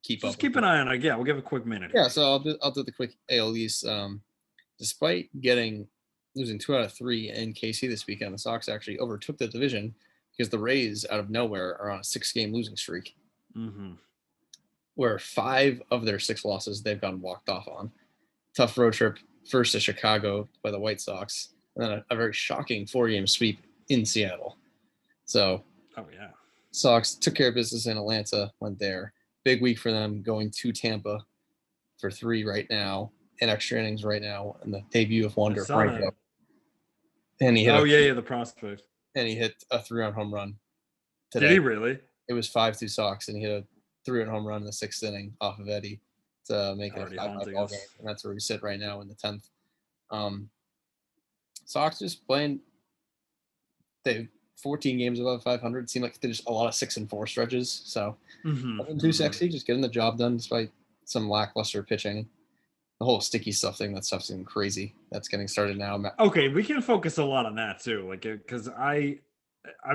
keep up. Just keep an eye on it. Yeah, we'll give a quick minute. Yeah, so I'll do the quick AL East. Despite losing 2 out of 3 in KC this weekend, the Sox actually overtook the division because the Rays, out of nowhere, are on a 6-game losing streak. Mm-hmm. Where 5 of their 6 losses they've gotten walked off on. Tough road trip, first to Chicago by the White Sox, and then a very shocking 4-game sweep in Seattle. So, Sox took care of business in Atlanta, went there. Big week for them, going to Tampa for 3 right now, in extra innings right now, and the debut of Wander Franco. And he hit the prospect. And he hit a 3-run home run today. Did he really? It was 5-2 Sox, and he hit a 3-run home run in the 6th inning off of Eddie to make it a 5-5 ball game, and that's where we sit right now in the 10th. Sox just playing. They 14 games above 500. Seem like there's a lot of 6-4 stretches. So nothing too sexy. Just getting the job done despite some lackluster pitching. The whole sticky stuff thing. That stuff's getting crazy. That's getting started now. Okay, we can focus a lot on that too, like because I've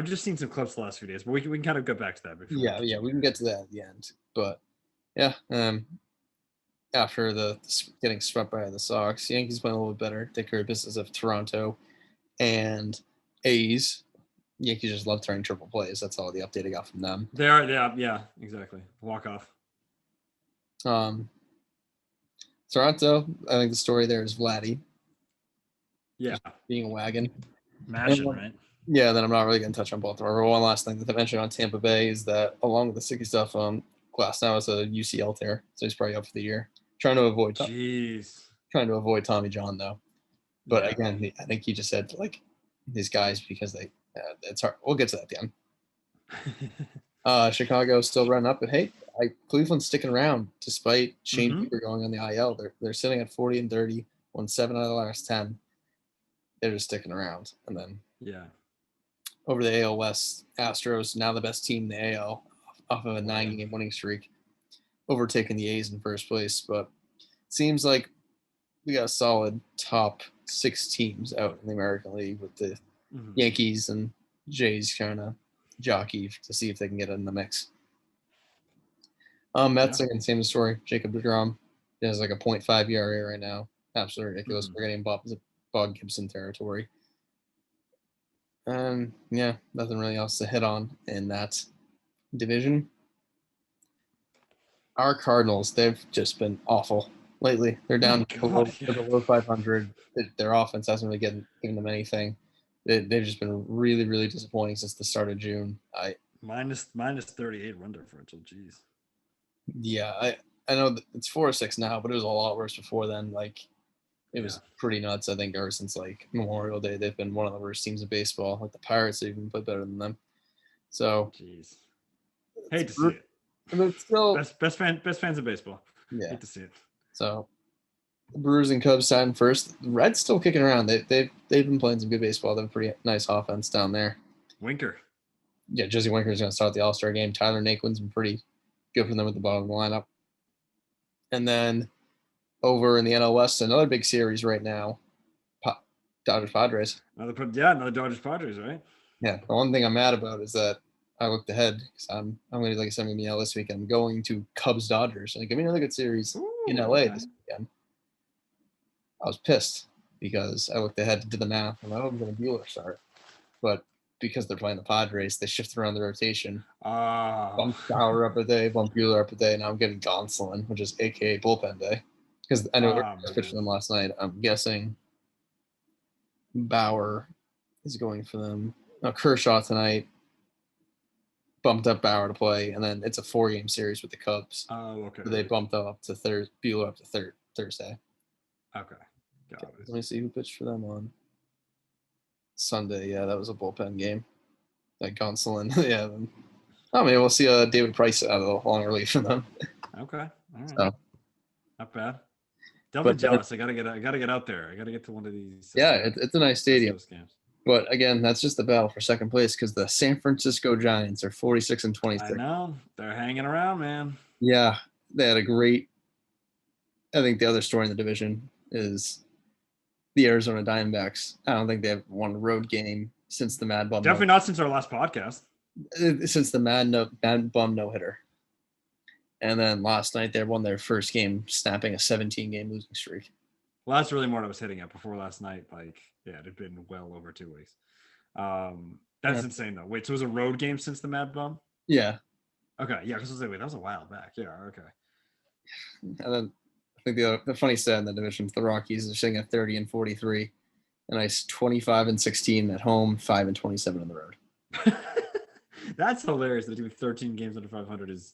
just seen some clips the last few days, but we can kind of go back to that. Yeah, we can get to that at the end. But yeah, after the getting swept by the Sox, Yankees playing a little bit better. Take care of business of Toronto and A's. Yankees just love turning triple plays. That's all the update I got from them. They are, yeah, exactly. Walk off. Toronto, I think the story there is Vladdy. Yeah. Just being a wagon. Mashing, right? Yeah, then I'm not really going to touch on Baltimore. One last thing that I mentioned on Tampa Bay is that along with the sticky stuff, Glass now has a UCL tear, so he's probably up for the year. Trying to avoid Tommy John, though. But again, I think he just said, like, these guys because it's hard. We'll get to that at the end. Chicago still running up, but hey, Cleveland's sticking around despite Shane Bieber going on the IL. They're sitting at 40-30, won 7 out of the last 10. They're just sticking around, and then over the AL West, Astros now the best team in the AL off of a 9-game winning streak, overtaking the A's in first place. But it seems like we got a solid top 6 teams out in the American League with the Yankees and Jays kind of jockey to see if they can get in the mix. Mets, again, same story. Jacob deGrom has like a 0.5 ERA right now. Absolutely ridiculous. We're getting Bob Gibson territory. Yeah, nothing really else to hit on in that division. Our Cardinals, they've just been awful lately. They're down below 500. Their offense hasn't really given them anything. They've just been really, really disappointing since the start of June. Minus 38 run differential. Jeez. Yeah, I know that it's 4-6 now, but it was a lot worse before then. Like, it was pretty nuts. I think ever since like Memorial Day, they've been one of the worst teams of baseball. Like the Pirates have even played better than them. So, jeez, hate to see it. But still, best fans of baseball. Yeah, hate to see it. So, the Brewers and Cubs signing first. The Reds still kicking around. They've been playing some good baseball. They have a pretty nice offense down there. Winker. Yeah, Jesse Winker is going to start the All-Star game. Tyler Naquin's been pretty good for them at the bottom of the lineup. And then over in the NL West, another big series right now. Dodgers Padres. Another Dodgers Padres, right? Yeah. The one thing I'm mad about is that I looked ahead because I'm going to, like I said, this weekend. I'm going to Cubs Dodgers. And give me another good series in LA this weekend. I was pissed because I looked ahead to do the math and I was going to Bueller start. But because they're playing the Padres, they shift around the rotation. Oh. Bump Bauer up a day, bump Bueller up a day. Now I'm getting Gonsolin, which is AKA bullpen day. Because I know they pitched for them last night. I'm guessing Bauer is going for them. Kershaw tonight bumped up Bauer to play, and then it's a 4-game series with the Cubs. Oh, okay. So they bumped up to Bueller up to Thursday. Okay. Got it. Let me see who pitched for them on Sunday. Yeah, that was a bullpen game. Like Gonsolin. Yeah. Maybe we'll see David Price out of the long relief from them. Okay. All right. So, not bad. Definitely jealous. I gotta get out there. I gotta get to one of these. It's a nice stadium. Games. But again, that's just the battle for second place because the San Francisco Giants are 46-26. I know they're hanging around, man. Yeah, they had a great. I think the other story in the division is the Arizona Diamondbacks. I don't think they've won a road game since the Mad Bum. Definitely not since our last podcast. Since the Mad Bum no-hitter. And then last night they won their first game, snapping a 17-game losing streak. Well, that's really more what I was hitting at before last night. Like, yeah, it had been well over 2 weeks. That's insane, though. Wait, so it was a road game since the Mad Bum? Yeah. Okay, yeah, because I was like, wait, that was a while back. Yeah, okay. And then I think the funny stat in the division, the Rockies are sitting at 30-43, a nice 25-16 at home, 5-27 on the road. That's hilarious. The team with 13 games under 500 is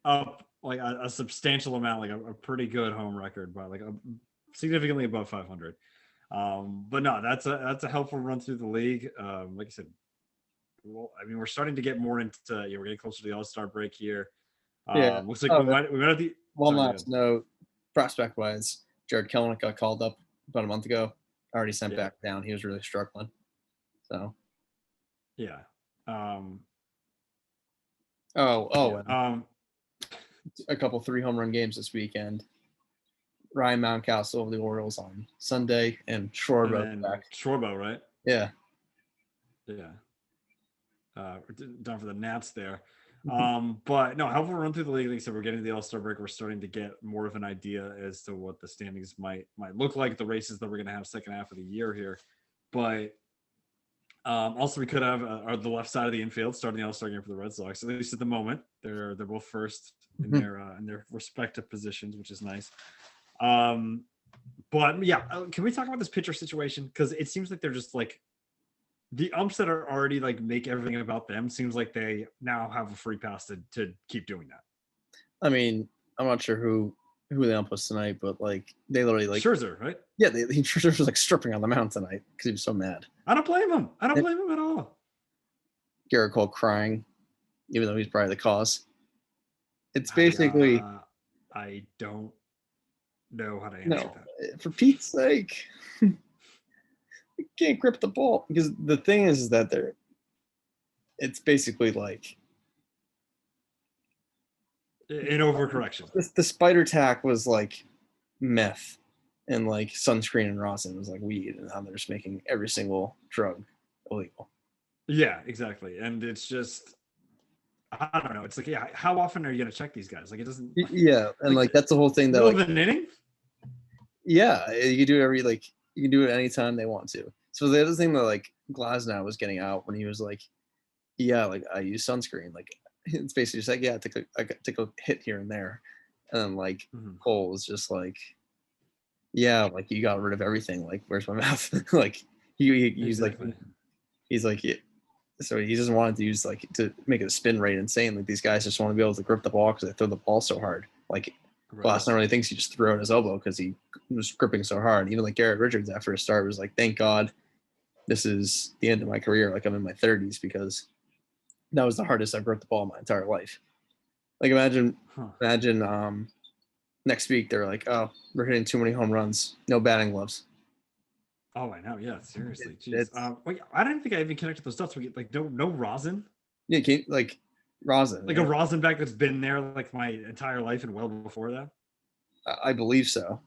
up like a substantial amount, like a pretty good home record, but like significantly above 500. But no, that's a helpful run through the league. Like I said, well, I mean, we're starting to get more into we're getting closer to the All-Star break here. Looks like we might have the one last note, prospect wise, Jared Kelenic got called up about a month ago. Already sent back down. He was really struggling. So yeah. A couple 3 home run games this weekend. Ryan Mountcastle of the Orioles on Sunday, and Schwarber back. Schwarber, right? Yeah. Yeah. Done for the Nats there. But no, helpful run through the league. Like I said, we're getting to the All-Star break. We're starting to get more of an idea as to what the standings might look like, the races that we're going to have second half of the year here. But also we could have the left side of the infield starting the All-Star game for the Red Sox. At least at the moment, they're both first in their respective positions, which is nice. But yeah, can we talk about this pitcher situation? Because it seems like they're just like the umps that are already like make everything about them. Seems like they now have a free pass to keep doing that. I mean, I'm not sure who the ump was tonight, but like they literally like Scherzer, right? Yeah, Scherzer was like stripping on the mound tonight because he was so mad. I don't blame him. I don't blame him at all. Garrett Cole crying, even though he's probably the cause. It's basically. I don't know how to answer that. For Pete's sake, you can't grip the ball because the thing is that it's basically like an overcorrection. The spider tack was like meth, and like sunscreen and rosin was like weed, and now they're just making every single drug illegal. Yeah, exactly, and it's just. I don't know. It's like, yeah, how often are you gonna check these guys? Like, it doesn't. Yeah, and like that's the whole thing. That like, an inning. Yeah, you can do it you can do it anytime they want to. So the other thing that like Glasnow was getting out when he was like, yeah, like I use sunscreen. Like it's basically just like, yeah, I take a hit here and there, and then like Cole was just like, yeah, like you got rid of everything. Like where's my mouth? Like he's exactly. Like he's like. Yeah. So he doesn't want to use like to make it a spin rate insane. Like these guys just want to be able to grip the ball because they throw the ball so hard. Like Glasnow really thinks he just threw out his elbow because he was gripping so hard. Even like Garrett Richards after his start was like, "Thank God, this is the end of my career. Like I'm in my 30s because that was the hardest I've gripped the ball in my entire life." Like imagine next week they're like, "Oh, we're hitting too many home runs. No batting gloves." Oh, I know. Yeah, seriously. Jeez. Wait, I don't think I even connected those dots. We get like no rosin. Yeah, like rosin. Like a rosin bag that's been there like my entire life and well before that. I believe so.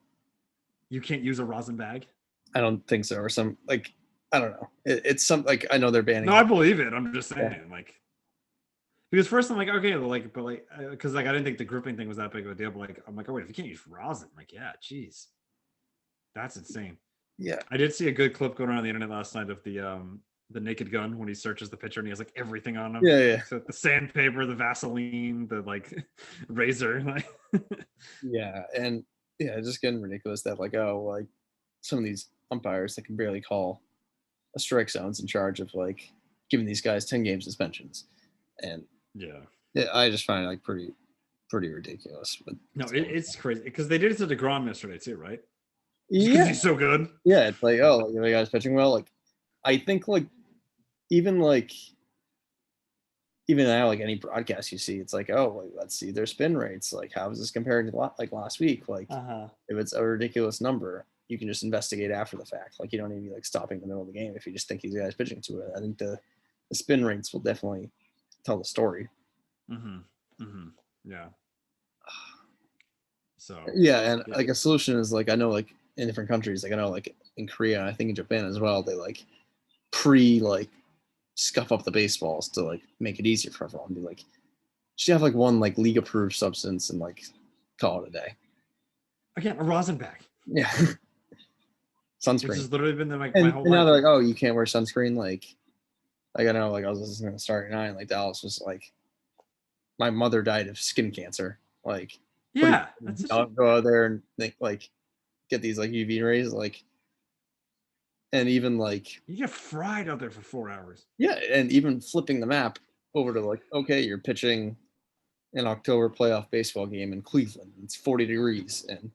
You can't use a rosin bag. I don't think so. Or some like I don't know. It's some like I know they're banning. No, I believe it. I'm just saying like because first I'm like okay, like but like because like I didn't think the gripping thing was that big of a deal. But like I'm like oh wait, if you can't use rosin, like yeah, geez, that's insane. Yeah, I did see a good clip going around the internet last night of the Naked Gun when he searches the pitcher and he has like everything on him. Yeah. So the sandpaper, the Vaseline, the like razor. Like Yeah, and it's just getting ridiculous that like some of these umpires that can barely call a strike zone's in charge of like giving these guys 10-game suspensions, and yeah. I just find it like pretty ridiculous. But no, it's crazy because they did it to DeGrom yesterday too, right? Yeah, he's so good. Yeah, it's like, oh, the guy's pitching well. Like, I think even like even now, like any broadcast you see, it's like, oh, like, let's see their spin rates. Like, how is this compared to like last week? Like, if it's a ridiculous number, you can just investigate after the fact. Like, you don't need to be like stopping in the middle of the game if you just think these guys pitching to it. I think the spin rates will definitely tell the story. Yeah. So yeah, and like a solution is like, I know like in different countries, like I know like in Korea, and I think in Japan as well, they like scuff up the baseballs to like make it easier for everyone. Be like, should have like one like league approved substance and like call it a day. Again, a rosin bag. Yeah. Sunscreen. Which has literally been my whole and life. Now they're like, oh, you can't wear sunscreen. Like I know, like I was listening to Starting Nine, like Dallas was like, my mother died of skin cancer. Like, yeah, go out there and think like get these like UV rays, like, and even like you get fried out there for 4 hours. Yeah, and even flipping the map over to like, okay, you're pitching an October playoff baseball game in Cleveland. It's 40 degrees, and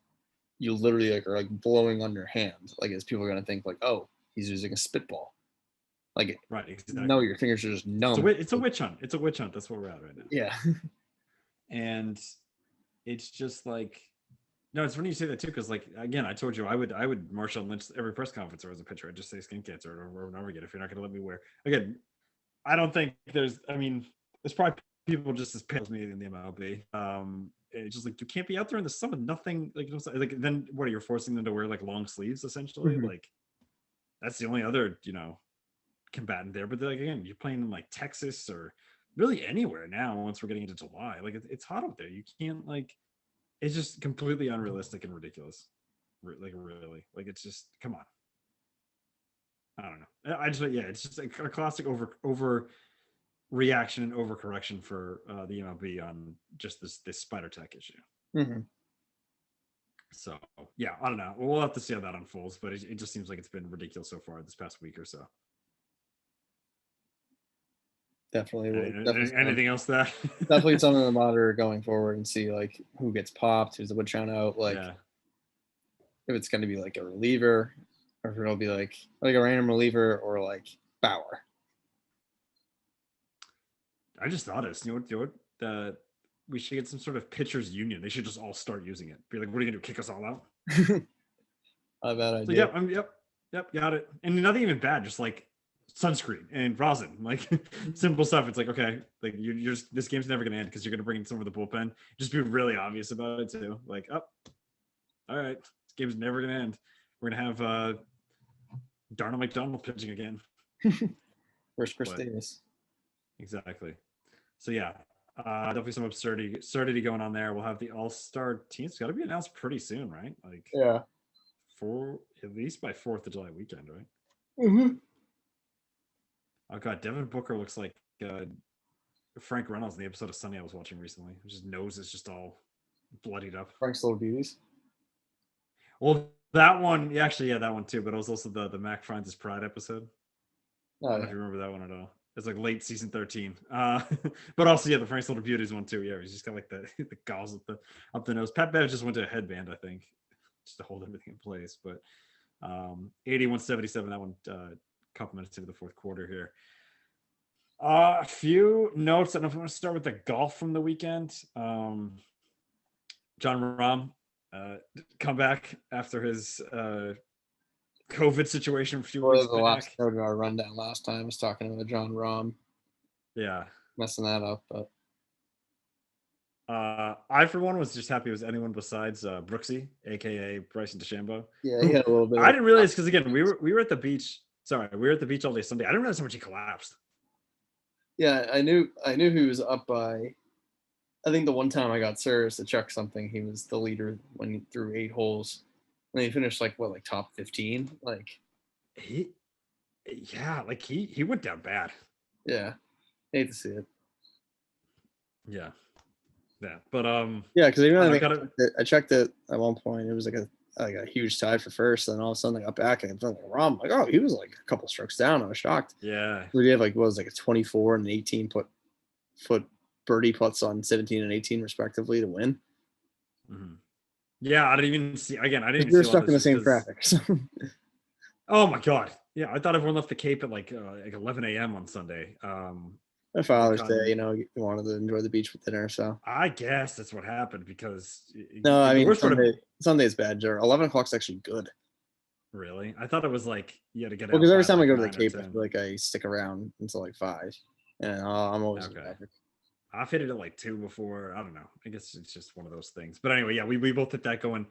you literally like are like blowing on your hand. Like, as people are gonna think like, oh, he's using a spitball. Like, right, exactly. No, your fingers are just numb. It's a witch hunt. It's a witch hunt. That's where we're at right now. Yeah. And it's just like, no, it's funny you say that too, because like again, I told you I would Marshall Lynch every press conference or as a pitcher. I'd just say skin cancer or whatever again if you're not going to let me wear. Again, I don't think there's probably people just as pale as me in the MLB. It's just like you can't be out there in the sun with nothing like then what are you forcing them to wear like long sleeves essentially? Mm-hmm. Like that's the only other combatant there. But like again, you're playing in like Texas or really anywhere now once we're getting into July. Like it's hot out there. You can't like. It's just completely unrealistic and ridiculous. Like really, like it's just come on. I don't know. It's just a classic over reaction and overcorrection for the MLB on just this spider tech issue. Mm-hmm. So yeah, I don't know. We'll have to see how that unfolds, but it just seems like it's been ridiculous so far this past week or so. Definitely. Anything else that definitely something to monitor going forward and see like who gets popped, who's the wood churn out, like if it's going to be like a reliever or if it'll be like a random reliever or like Bauer. I just thought it. We should get some sort of pitchers union. They should just all start using it. Be like, what are you gonna do? Kick us all out? Not a bad idea. So, yep, got it. And nothing even bad. Just like sunscreen and rosin, like simple stuff. It's like, okay, like you're just, this game's never gonna end because you're gonna bring in someone with the bullpen. Just be really obvious about it too. Like, all right, this game's never gonna end. We're gonna have Darnell McDonald pitching again. Where's Chris Davis? Exactly. So yeah, definitely some absurdity going on there. We'll have the All-Star teams. Got to be announced pretty soon, right? Like at least by 4th of July weekend, right? Mm-hmm. Oh god, Devin Booker looks like Frank Reynolds in the episode of Sunny I was watching recently. His nose is just all bloodied up. Frank's Little Beauties. Well, that one, actually, that one too. But it was also the Mac Finds His Pride episode. I don't know if you remember that one at all. It's like late season 13. But also, the Frank's Little Beauties one too. Yeah, he's just got like the gauze up the nose. Pat Bev just went to a headband, I think, just to hold everything in place. But 81-77, that one, couple minutes into the fourth quarter here. A few notes. I don't know if we want to start with the golf from the weekend. John Rahm come back after his COVID situation a few weeks back. Last note in our rundown last time was talking about John Rahm. Yeah. Messing that up, but I for one was just happy it was anyone besides Brooksy, aka Bryson DeChambeau. Yeah, he had a little bit. I didn't realize because again we were at the beach. Sorry, we were at the beach all day Sunday. I didn't realize how much he collapsed. Yeah, I knew he was up by. I think the one time I got serious to check something, he was the leader when he threw 8 holes. And he finished like top 15. Like he Yeah, like he went down bad. Yeah, hate to see it. Yeah, yeah, but Yeah, because even I I don't think kind of I checked it at one point. It was like a huge tie for first, and all of a sudden I got back and I'm like, oh, he was like a couple strokes down. I was shocked. yeah. We have like what was it, like a 24 and an 18 foot birdie putts on 17 and 18 respectively to win. Mhm. Yeah, I didn't even see again. I didn't even We were see a lot of stuck in this the just same because. traffic. So. Oh my god. Yeah, I thought everyone left the Cape at like 11 a.m. on Sunday. My They Father's Day, couldn't. you wanted to enjoy the beach with dinner. So I guess that's what happened because no, I the mean worst part of Sunday's bad. 11 o'clock's actually good. really, I thought it was like you had to get Well, out because every by time I like go to the 9 or Cape, I 10. feel like I stick around until like 5, and I'm always in Okay. traffic. I've hit it at like 2 before. I don't know. I guess it's just one of those things. But anyway, yeah, we both hit that going.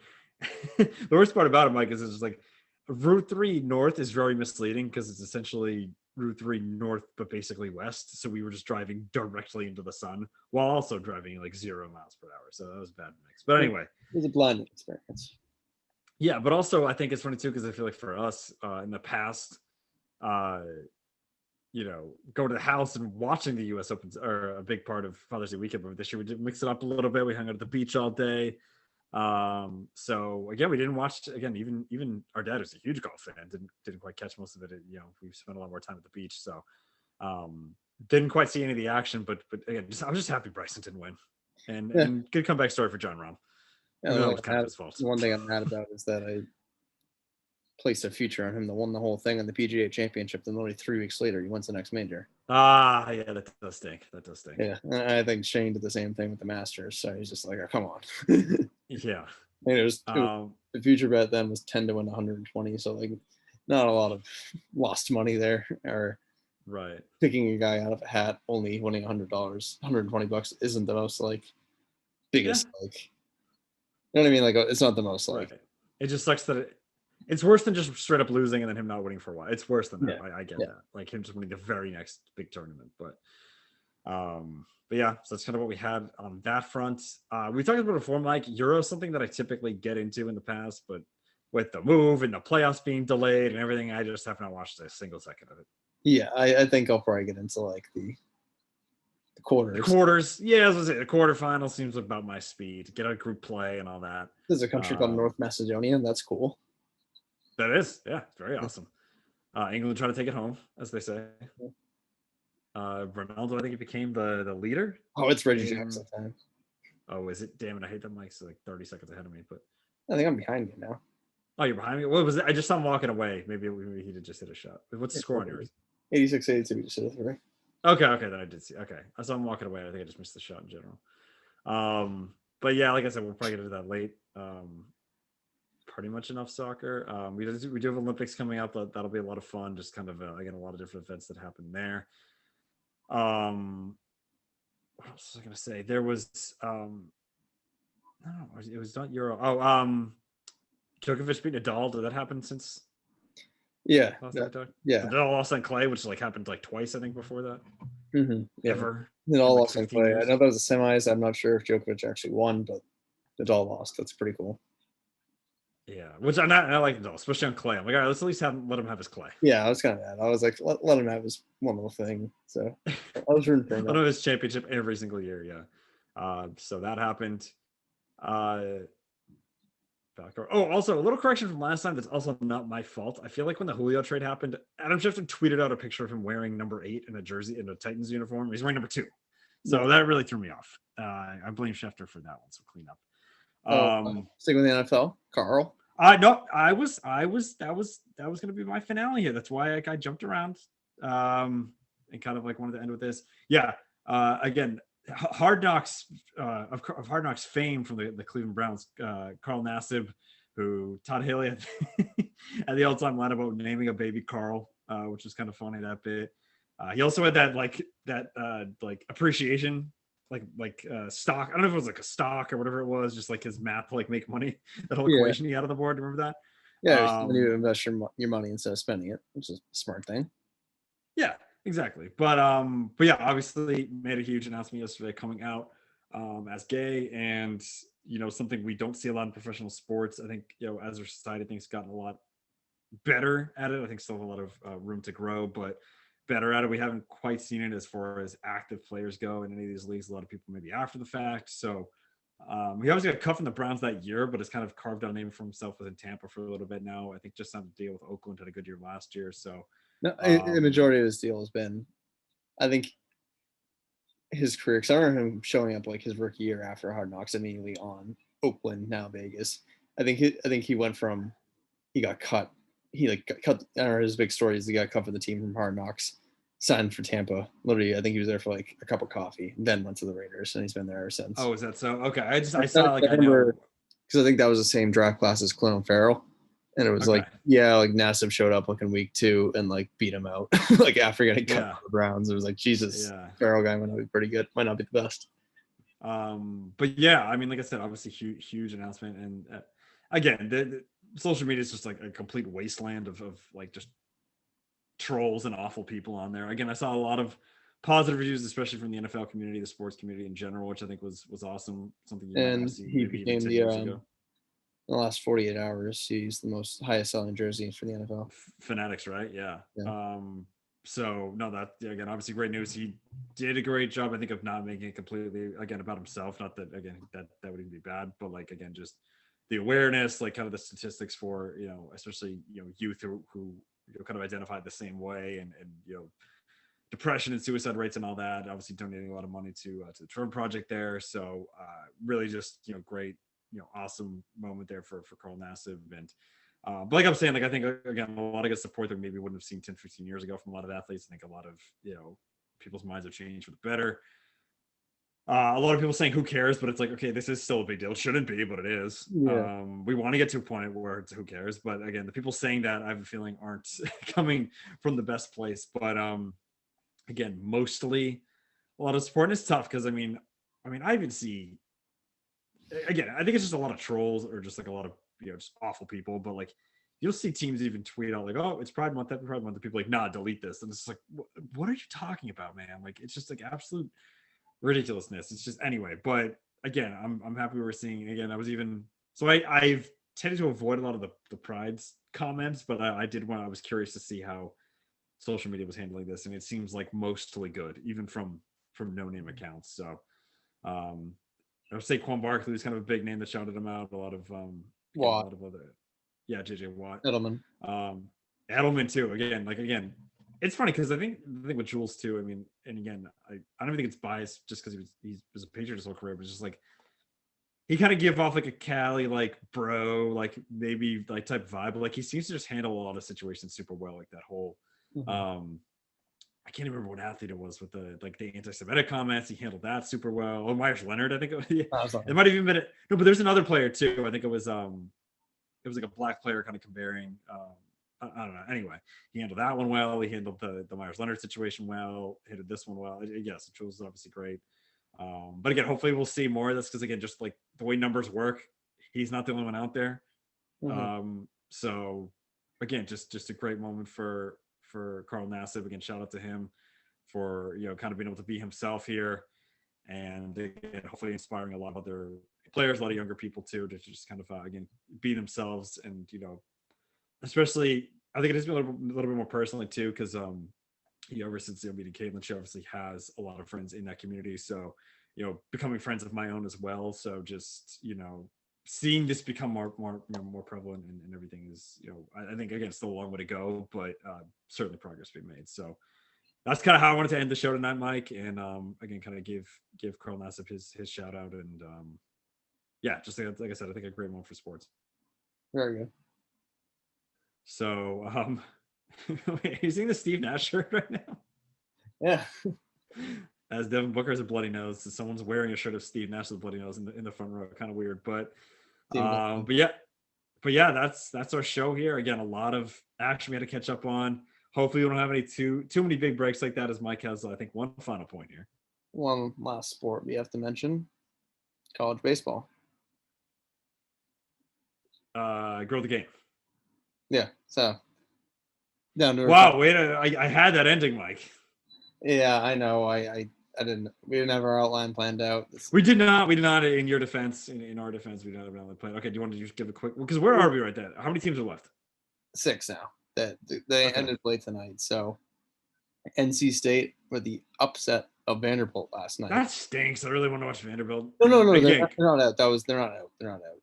The worst part about it, Mike, is it's just like Route 3 North is very misleading because it's essentially Route 3 North, but basically west. So we were just driving directly into the sun while also driving like 0 miles per hour. So that was a bad mix. But It anyway, was a blinding experience. yeah. But also, I think it's funny too because I feel like for us in the past, uh, go to the house and watching the U.S. Opens are a big part of Father's Day weekend. But this year we did mix it up a little bit. We hung out at the beach all day. So again, we didn't watch again. Even our dad was a huge golf fan. Didn't quite catch most of it. We've spent a lot more time at the beach. So didn't quite see any of the action. But again, I was just happy Bryson didn't win, and Yeah, and good comeback story for John Rahm, yeah. even though it was kind of his fault. The one thing I'm mad about is that I placed a future on him that won the whole thing on the PGA Championship. Then only 3 weeks later, he wins the next major. Ah, yeah, that does stink. That does stink. Yeah, and I think Shane did the same thing with the Masters. So he's just like, oh, come on. Yeah. And it was the future bet then was 10 to win 120. So like, not a lot of lost money there. Or Right. picking a guy out of a hat, only winning $100, $120 isn't the most like Yeah. biggest like. You know what I mean? Like it's not the most like. Right. It just sucks that it's worse than just straight up losing and then him not winning for a while. It's worse than that. Yeah, I get yeah, that. Like him just winning the very next big tournament. But yeah, so that's kind of what we had on that front. We talked about it before, Mike. Euro something that I typically get into in the past, but with the move and the playoffs being delayed and everything, I just have not watched a single second of it. yeah. I think I'll probably get into like the The quarters. quarters, yeah, as I say, the quarterfinal seems about my speed. Get a group play and all that. There's a country called North Macedonia. That's cool. That is, yeah, very awesome. England trying to take it home, as they say. Ronaldo, I think he became the leader. Oh, it's Reggie Jackson time. Oh, is it? Damn it! I hate that Mike's like 30 seconds ahead of me. But I think I'm behind you now. oh, you're behind me. What was it? I just saw him walking away. Maybe he did just hit a shot. What's the Yeah, score on yours? 86, 82. Just hit a three. Okay, then I did see. Okay, I saw him walking away. I think I just missed the shot in general. But yeah, like I said, we'll probably get into that late. Pretty much enough soccer. We do have Olympics coming up. That'll be a lot of fun. Just kind of again a lot of different events that happen there. What else was I gonna say? There was no, it was not Euro. Oh, Djokovic beat Nadal. Did that happen since Yeah, last time we talked? yeah. Nadal lost on clay, which like happened like twice, I think, before that. Mm-hmm. Yeah. Ever. Nadal Like lost on 15 clay. years. I know that was the semis. I'm not sure if Djokovic actually won, but Nadal lost. That's pretty cool. Yeah, which I like Nadal, especially on clay. I'm like, all right, let's at least let him have his clay. Yeah, I was kind of mad. I was like, let him have his one little thing. So I was rooting for him. Let him have his championship every single year. Yeah. So that happened. Also a little correction from last time. That's also not my fault. I feel like when the Julio trade happened, Adam Schefter tweeted out a picture of him wearing number 8 in a jersey in a Titans uniform. He's wearing number 2, so that really threw me off. I blame Schefter for that one. So clean up. Stick with the NFL, Carl. No, I was that was going to be my finale here. That's why I jumped around and kind of like wanted to end with this. Yeah. Again, Hard Knocks of Hard Knocks fame from the Cleveland Browns, Carl Nassib, who Todd Haley at the all-time line about naming a baby Carl, which was kind of funny, that bit. He also had that appreciation stock. I don't know if it was like a stock or whatever it was, just like his math to like make money. That whole equation he had on the board. Remember that? Yeah, when you invest your money instead of spending it, which is a smart thing. Yeah, exactly. But yeah, obviously made a huge announcement yesterday coming out as gay, and something we don't see a lot in professional sports. I think as our society thinks gotten a lot better at it. I think still have a lot of room to grow, but better at it. We haven't quite seen it as far as active players go in any of these leagues. A lot of people maybe after the fact. So he obviously got cut from the Browns that year, but has kind of carved out a name for himself within Tampa for a little bit now. I think just signed a deal with Oakland, had a good year last year. So No, the majority of his deal has been, I think, his career. Because I remember him showing up like his rookie year after Hard Knocks immediately on Oakland, now Vegas. I think he went from, he got cut. He like got cut. I don't know, his big story is he got cut for the team from Hard Knocks, signed for Tampa. Literally, I think he was there for like a cup of coffee, then went to the Raiders, and he's been there ever since. Oh, is that so? Okay, I saw like I remember because I think that was the same draft class as Clelin Ferrell, and it was like Nassib showed up like in week 2 and like beat him out like after getting cut by the Browns. It was like Jesus, Ferrell guy might not be pretty good, might not be the best. But yeah, I mean, like I said, obviously huge announcement, and again, the social media is just like a complete wasteland of like just trolls and awful people on there. Again, I saw a lot of positive reviews, especially from the NFL community, the sports community in general, which I think was awesome. Something you might not see he became the in the last 48 hours, he's the most highest selling jersey for the NFL. Fanatics, right? Yeah. So no, that again, obviously great news. He did a great job, I think, of not making it completely again about himself. Not that again that would even be bad, but like again, just the awareness, like kind of the statistics for especially youth who kind of identify the same way, and depression and suicide rates and all that. Obviously, donating a lot of money to the Trump Project there. So really, just great, awesome moment there for Carl Nassib. And but like I'm saying, like I think again a lot of good support that maybe wouldn't have seen 10, 15 years ago from a lot of athletes. I think a lot of people's minds have changed for the better. A lot of people saying who cares, but it's like, okay, this is still a big deal. It shouldn't be, but it is. Yeah. We want to get to a point where it's who cares, but again, the people saying that I have a feeling aren't coming from the best place. But again, mostly a lot of support, and it's tough because I mean I even see, again, I think it's just a lot of trolls or just like a lot of just awful people, but like you'll see teams even tweet out like, oh, it's Pride Month, happy Pride Month, and people like, nah, delete this, and it's like, what are you talking about, man? Like it's just like absolute ridiculousness. It's just anyway. But again, I'm happy we're seeing again. I was even so I've tended to avoid a lot of the Pride's comments, but I did when I was curious to see how social media was handling this, and it seems like mostly good, even from no name accounts. So I would say Quan Barkley was kind of a big name that shouted him out. A lot of Watt. a lot of other JJ Watt, Edelman too. Again, it's funny because I think with Jules too. I mean, and again, I don't even think it's biased just because he was a Patriot his whole career, but just like he kind of give off like a Cali like bro, like maybe like type vibe. But like he seems to just handle a lot of situations super well. Like that whole I can't remember what athlete it was with the anti-Semitic comments. He handled that super well. Oh, Myers Leonard, I think it might have even been no, but there's another player too. I think it was like a black player kind of comparing. I don't know. Anyway, he handled that one well. He handled the Myers Leonard situation well. Handled this one well. Yes, it was obviously great. But again, hopefully we'll see more of this because again, just like the way numbers work, he's not the only one out there. So again, just a great moment for Carl Nassib. Again, shout out to him for kind of being able to be himself here, and again, hopefully inspiring a lot of other players, a lot of younger people too, to just kind of again be themselves, and especially I think it has been a little bit more personally too, because ever since meeting Caitlin, she obviously has a lot of friends in that community, so becoming friends of my own as well. So just seeing this become more prevalent and everything is I think again still a long way to go, but certainly progress being made. So that's kind of how I wanted to end the show tonight, Mike, and again kind of give Carl Nassib his shout out, and just like I said, I think a great moment for sports. Very good. So are you seeing the Steve Nash shirt right now? Yeah. As Devin Booker has a bloody nose, so someone's wearing a shirt of Steve Nash with a bloody nose in the front row. Kind of weird, but yeah, that's our show here. Again, a lot of action we had to catch up on. Hopefully, we don't have any too many big breaks like that. As Mike has, I think, one final point here. One last sport we have to mention: college baseball. Grow the game. Yeah. So. Wow! Wait, I had that ending, Mike. Yeah, I know. I didn't. We didn't have our outline planned out. We did not. In your defense, in our defense, we didn't have an outline planned. Okay. Do you want to just give a quick? Because where are we right now? How many teams are left? 6 now. That they ended late tonight. So NC State with the upset of Vanderbilt last night. That stinks. I really want to watch Vanderbilt. No, they're not out. They're not out. They're not out.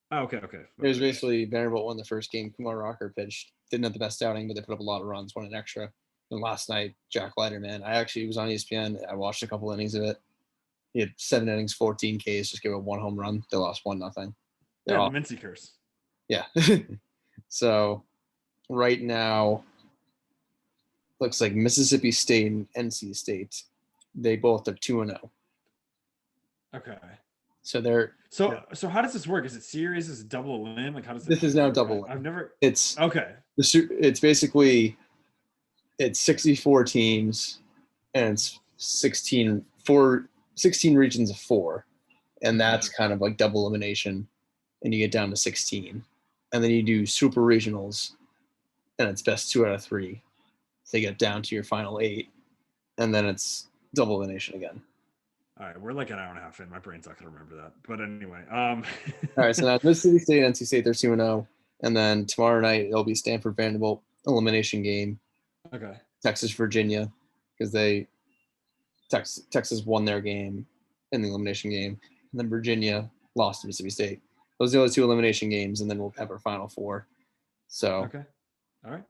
Oh, okay. It was basically Vanderbilt won the first game. Kumar Rocker pitched. Didn't have the best outing, but they put up a lot of runs, won an extra. And last night, Jack Leiter, man, I actually was on ESPN. I watched a couple innings of it. He had 7 innings, 14 Ks, just gave up 1 home run. They lost 1-0. Yeah, Mincy curse. Yeah. So right now, looks like Mississippi State and NC State, they both are 2-0. Okay. So they're so how does this work? Is it series? Is it double elim? Like how does this is now double elim. I've never. It's okay. It's basically 64 teams and it's 16 regions of 4, and that's kind of like double elimination, and you get down to 16, and then you do super regionals, and it's best 2 out of 3. So you get down to your final 8, and then it's double elimination again. All right, we're like an hour and a half in. My brain's not gonna remember that, but anyway. All right, so now Mississippi State, NC State, they're 2-0, and then tomorrow night it'll be Stanford Vanderbilt elimination game. Okay. Texas Virginia, because Texas won their game in the elimination game, and then Virginia lost to Mississippi State. Those are the only 2 elimination games, and then we'll have our final 4. So okay, all right.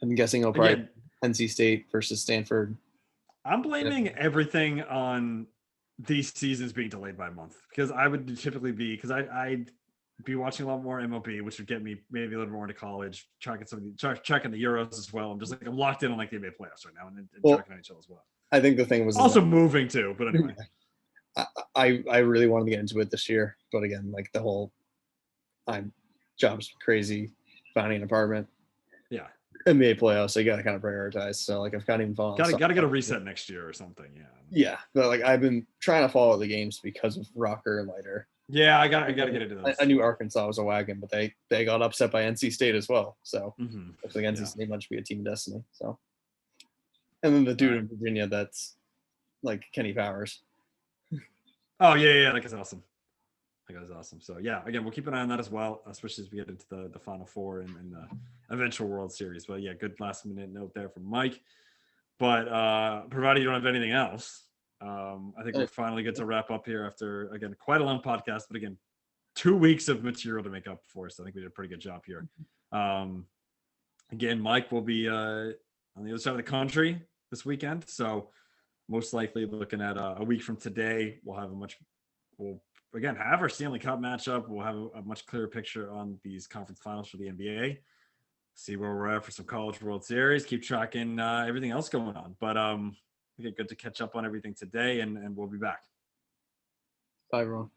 I'm guessing it'll probably NC State versus Stanford. I'm blaming everything on these seasons being delayed by a month, because I would typically be, because I'd be watching a lot more MLB, which would get me maybe a little more into college, tracking the Euros as well. I'm just like, I'm locked in on like the NBA playoffs right now, and tracking NHL as well. I think the thing was also moving too, but anyway. I really wanted to get into it this year, but again, like the whole job's crazy, finding an apartment. Yeah. NBA playoffs, so you got to kind of prioritize. So like I've kind of even fallen. Got to get a reset next year or something. Yeah. Yeah, but like I've been trying to follow the games because of Rocker and Leiter. Yeah, I got to get into those. I knew Arkansas was a wagon, but they got upset by NC State as well. So looks like NC State must be a team of destiny. So, and then the dude in Virginia that's like Kenny Powers. Oh yeah, that guy's awesome. So yeah, again, we'll keep an eye on that as well, especially as we get into the Final Four and the eventual World Series. But yeah, good last minute note there from Mike. But provided you don't have anything else, I think we're finally good to wrap up here after, again, quite a long podcast, but again, 2 weeks of material to make up for. So I think we did a pretty good job here. Again, Mike will be on the other side of the country this weekend. So most likely looking at a week from today, we'll again have our Stanley Cup matchup. We'll have a much clearer picture on these conference finals for the NBA. See where we're at for some College World Series. Keep tracking everything else going on. But we get good to catch up on everything today, and we'll be back. Bye, everyone.